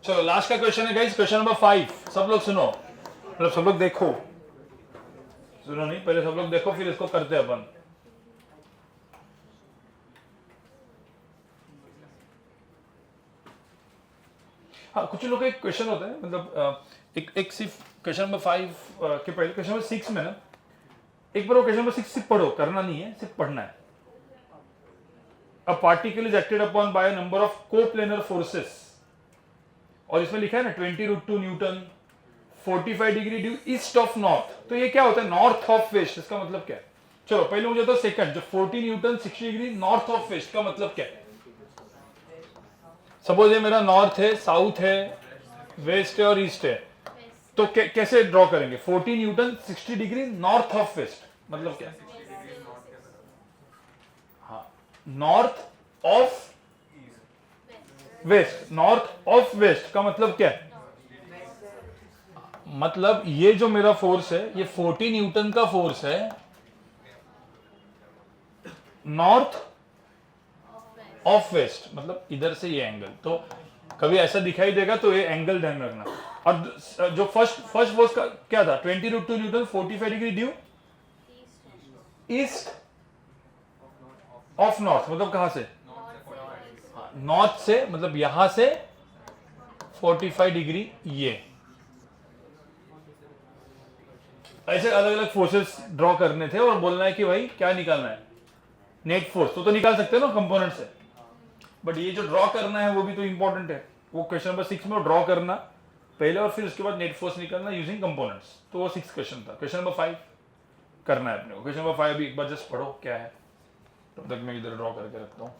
चलो लास्ट का क्वेश्चन है गाइस, क्वेश्चन नंबर 5। सब लोग सुनो, मतलब सब लोग देखो, सुनो नहीं, पहले सब लोग देखो फिर इसको करते हैं अपन। हाँ, कुछ लोग का एक क्वेश्चन होता है, मतलब एक सिर्फ क्वेश्चन नंबर 5 के पहले क्वेश्चन नंबर 6 में ना, एक बार वो क्वेश्चन नंबर 6 सिर्फ पढ़ो, करना नहीं है, सिर्फ पढ़ना है। A particle is acted upon by a number of coplanar forces, और इसमें लिखा है ना 20√2 newton, 45 degree due east of north. तो ये क्या होता है? North of west. इसका मतलब क्या है? चलो पहले मुझे तो सेकंड, जो 40 newton 60 degree north of west का मतलब क्या है? सपोज ये मेरा नॉर्थ है, साउथ है, वेस्ट है और ईस्ट है, तो कैसे ड्रॉ करेंगे? 40 newton 60 degree north of west मतलब क्या? हाँ, north of west. North of west का मतलब क्या है? मतलब ये जो मेरा फोर्स है, ये 40 न्यूटन का फोर्स है नॉर्थ ऑफ वेस्ट, मतलब इधर से ये एंगल। तो कभी ऐसा दिखाई देगा तो ये एंगल ध्यान रखना। और जो फर्स्ट फोर्स का क्या था? 20√2 newton, 45 degree due east of north, मतलब कहां से? नॉर्थ से, मतलब यहां से 45 डिग्री ये। ऐसे अलग अलग फोर्सेस ड्रॉ करने थे और बोलना है कि भाई क्या निकालना है, नेट फोर्स तो निकाल सकते हो ना कंपोनेंट से, बट ये जो ड्रॉ करना है वो भी तो इंपॉर्टेंट है। वो क्वेश्चन नंबर 6 में ड्रॉ करना पहले और फिर उसके बाद नेट फोर्स निकालना यूजिंग कंपोनेंट्स, तो वो 6 क्वेश्चन था। क्वेश्चन नंबर 5 करना है अपने को। क्वेश्चन नंबर 5 भी एक बार जस्ट पढ़ो क्या है, तब तक मैं इधर ड्रॉ करके रखता हूँ।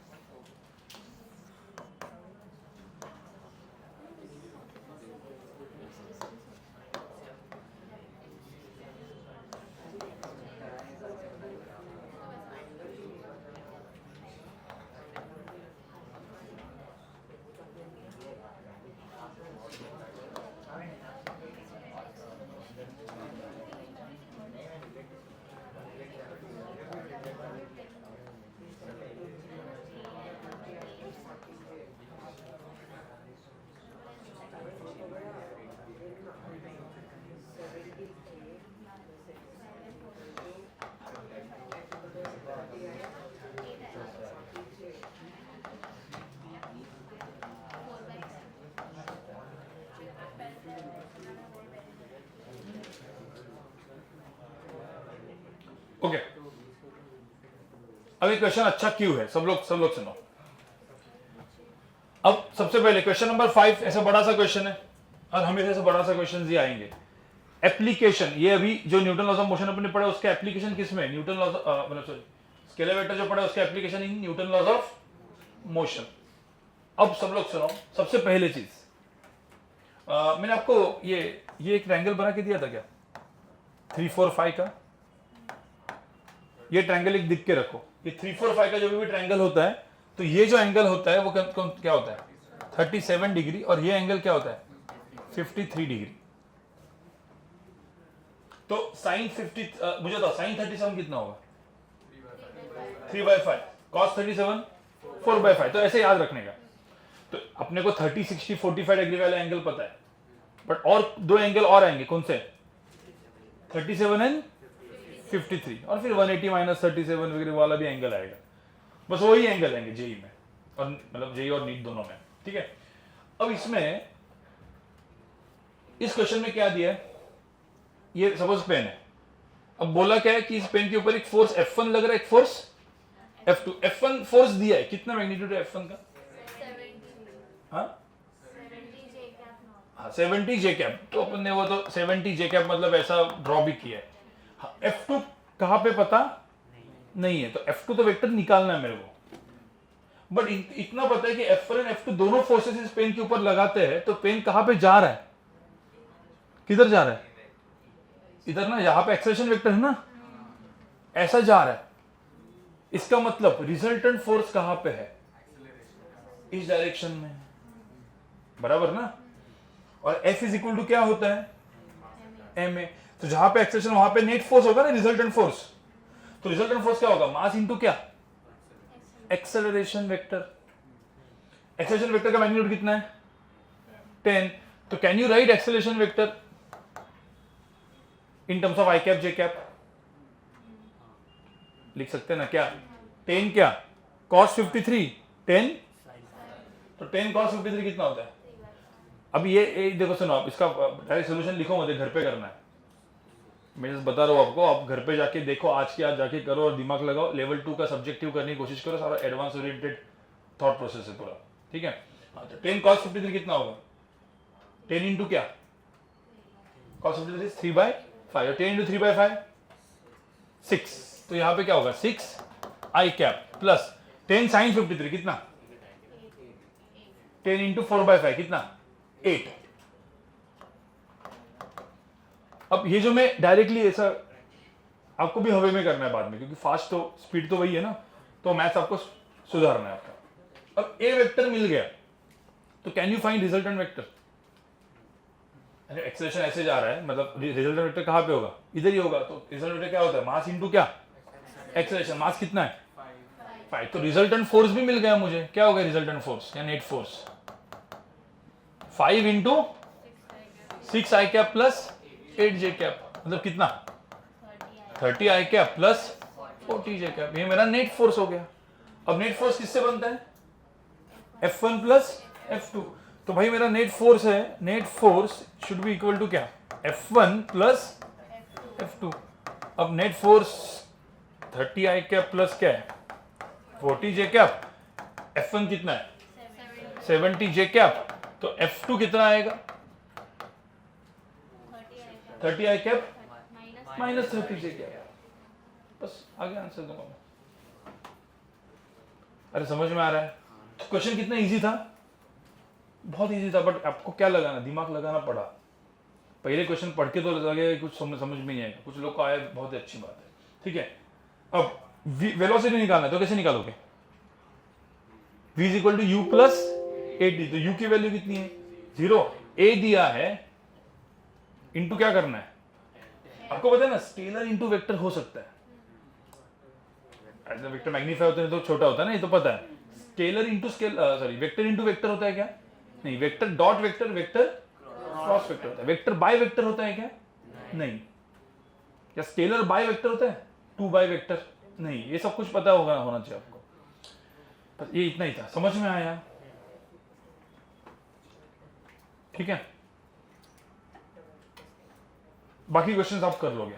ओके, अब ये क्वेश्चन अच्छा क्यों है, सब लोग सुनो। अब सबसे पहले क्वेश्चन नंबर 5 ऐसा बड़ा सा क्वेश्चन है और हमेशा से बड़ा सा क्वेश्चन ही आएंगे। एप्लीकेशन, ये अभी जो न्यूटन लॉज ऑफ मोशन अपने पढ़ा उसका एप्लीकेशन किस में, न्यूटन लॉज मतलब सॉरी स्केलर वेक्टर जो पढ़ा उसका application in Newton laws of motion. अब सब लोग सुनो, सबसे पहले चीज मैंने आपको ये एक ट्रायंगल बना के दिया था क्या, 3 4 5 का। ये ट्रायंगल एक दिख के रखो, ये 3 4 5 का जो भी ट्रायंगल होता है तो ये जो एंगल होता है वो क्या होता है 37 डिग्री, और ये एंगल क्या होता है 53 डिग्री। तो साइन 50 मुझे बताओ साइन 37 कितना होगा 3/5, कॉस 37 4/5। तो ऐसे याद रखने का। तो अपने को 30 60 45 डिग्री वाला एंगल पता है, बट और दो एंगल और आएंगे, कौन से 37 एंड 53, और फिर 180 माइनस 37 वगैरह वाला भी एंगल आएगा। बस वही एंगल आएंगे जेई में, और मतलब जेई और नीट दोनों में, ठीक है। अब इसमें इस क्वेश्चन में क्या दिया है, ये सपोज पेन है। अब बोला क्या है कि इस पेन के ऊपर एक फोर्स F1 लग रहा है, एक फोर्स F2। F1 फोर्स दिया है, कितना मैग्नीट्यूड है F1 का, 70 जे कैप। तो अपन ने वो तो 70 जे कैप मतलब ऐसा ड्रॉ भी किया है। हाँ, F2 कहां पे पता नहीं है, तो F2 तो वेक्टर निकालना है मेरे को, बट इतना पता है कि F1 और F2 दोनों फोर्सेस इस पेन के ऊपर लगाते हैं, तो पेन कहां पे जा रहा है, किधर जा रहा है, इधर ना, यहां पे एक्सेलरेशन वेक्टर है ना, ऐसा जा रहा है। इसका मतलब रिजल्टेंट फोर्स कहां पे है, इस डायरेक्शन में, बराबर ना। और F इज इक्वल टू क्या होता है ma। तो जहां पे एक्सेलरेशन वहां पे नेट फोर्स होगा ना, रिजल्टेंट फोर्स। तो रिजल्टेंट फोर्स क्या होगा, मास इनटू क्या, एक्सेलरेशन वेक्टर। एक्सेलरेशन वेक्टर का मैग्नीट्यूड कितना है 10। तो can you right acceleration vector in terms of I cap J cap, लिख सकते हैं ना क्या, 10 क्या cos 53 10, तो 10 cos 53 कितना होता है। अब ये देखो सुनो, आप इसका डायरेक्ट सोल्यूशन लिखो, मुझे घर पे करना है, मैं जस्ट बता रहा हूँ आपको। आप घर पे जाके देखो, आज के आज जाके करो और दिमाग लगाओ। लेवल 2 का सब्जेक्टिव करने की कोशिश करो, सारा एडवांस ओरिएंटेड थॉट प्रोसेस है पूरा, ठीक है। हाँ, तो 10 cos 53 कितना होगा, 10 इंटू क्या, cos 53 3/5, 10 इंटू 3/5 6। तो यहाँ पे क्या होगा 6 आई कैप प्लस 10 sin 53 कितना 10 इंटू 4/5 कितना 8। अब ये जो मैं डायरेक्टली ऐसा, आपको भी हवे में करना है बाद में, क्योंकि फास्ट तो स्पीड तो वही है ना, तो मैथ्स आपको सुधारना है आपका। अब ए वेक्टर मिल गया, तो can you find resultant vector. Acceleration ऐसे जा रहा है, मतलब रिजल्टेंट वेक्टर कहां पे होगा, इधर ही होगा। तो रिजल्टेंट वेक्टर क्या होता है, मास इंटू क्या एक्सेलरेशन। मास कितना है 5। तो रिजल्टेंट फोर्स भी मिल गया मुझे, क्या होगा रिजल्टेंट फोर्स या नेट फोर्स 5 इंटू 6 आई कैप प्लस 8 जे कैप, मतलब कितना 30 I cap plus 40 J cap. ये मेरा नेट फोर्स हो गया। अब नेट फोर्स किससे बनता है, F1 प्लस F2। तो भाई मेरा नेट फोर्स है, net force should be equal to क्या, F1 प्लस F2। अब net force 30 I cap plus क्या है 40 जे कैप, F1 कितना है 70 जे कैप, तो F2 कितना आएगा 30 I cap minus 30 J cap. बस आगे आंसर दूंगा मैं। अरे समझ में आ रहा है? क्वेश्चन कितना इजी था, बहुत इजी था, बट आपको क्या लगाना, दिमाग लगाना पड़ा। पहले क्वेश्चन पढ़ के तो लगे कुछ समझ में नहीं आएगा, कुछ लोग को आए, बहुत अच्छी बात है। ठीक है, अब वेलोसिटी निकालना है तो कैसे निकालोगे, v is equal to U plus A T, तो u की वैल्यू कितनी है 0, a दिया है, इंटू क्या करना है, आपको पता है ना स्केलर इंटू वेक्टर हो सकता है, वेक्टर मैग्नीफाई होता है तो छोटा होता है ना, ये तो पता है। Scalar into scale sorry vector into vector होता है क्या, नहीं, vector dot vector vector cross vector होता है, वेक्टर बाय वेक्टर होता है क्या, नहीं, क्या स्केलर बाय वेक्टर होता है 2 बाय वेक्टर, नहीं, ये सब कुछ पता होगा, होना चाहिए आपको। बस ये इतना ही था, समझ में आया? ठीक है, बाकी क्वेश्चंस आप कर लोगे।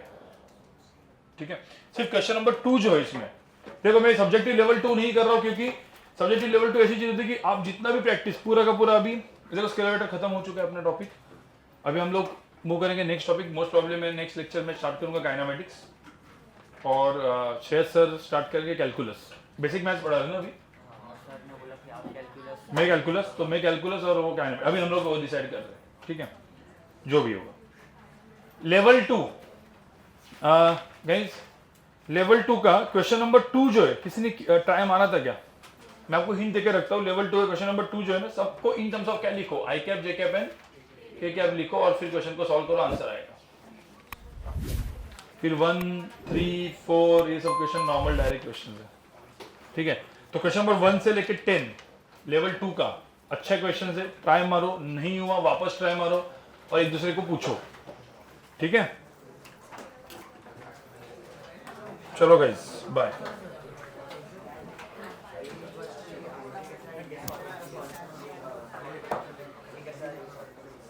ठीक है, सिर्फ क्वेश्चन नंबर 2 जो है इसमें देखो, मैं सब्जेक्टिव लेवल 2 नहीं कर रहा हूं, क्योंकि सब्जेक्टिव लेवल 2 ऐसी चीज होती है कि आप जितना भी प्रैक्टिस पूरा का पूरा, अभी देखो स्केलर खत्म हो चुका है अपना टॉपिक, अभी हम लोग मूव करेंगे नेक्स्ट टॉपिक। मोस्ट प्रॉब्लम मैं नेक्स्ट लेक्चर में स्टार्ट करूंगा काइनेमेटिक्स, और शेयर सर स्टार्ट करेंगे कैलकुलस, बेसिक मैथ्स पढ़ा रहे ना अभी, सर ने बोला कि आप कैलकुलस, मैं कैलकुलस, तो मैं कैलकुलस और वो काइनेमेटिक्स, अभी हम लोग वो डिसाइड कर रहे हैं। ठीक है, जो भी होगा। लेवल 2 गाइस, लेवल 2 का क्वेश्चन नंबर 2 जो है, किसी ने ट्राई मारा था क्या, मैं आपको हिंट देके रखता हूँ। लेवल 2 है, क्वेश्चन नंबर 2 जो है ना, सबको इन टर्म्स ऑफ क्या लिखो, i cap J cap and के कैप लिखो, और फिर क्वेश्चन को सॉल्व करो, आंसर आएगा। फिर 1, 3, 4 ये सब क्वेश्चन नॉर्मल डायरेक्ट क्वेश्चन है। ठीक है, तो क्वेश्चन नंबर 1 से लेके 10 लेवल 2 का अच्छा क्वेश्चन है, ट्राई मारो, नहीं हुआ वापस ट्राई मारो और एक दूसरे को पूछो। ठीक है, चलो गाइस, बाय।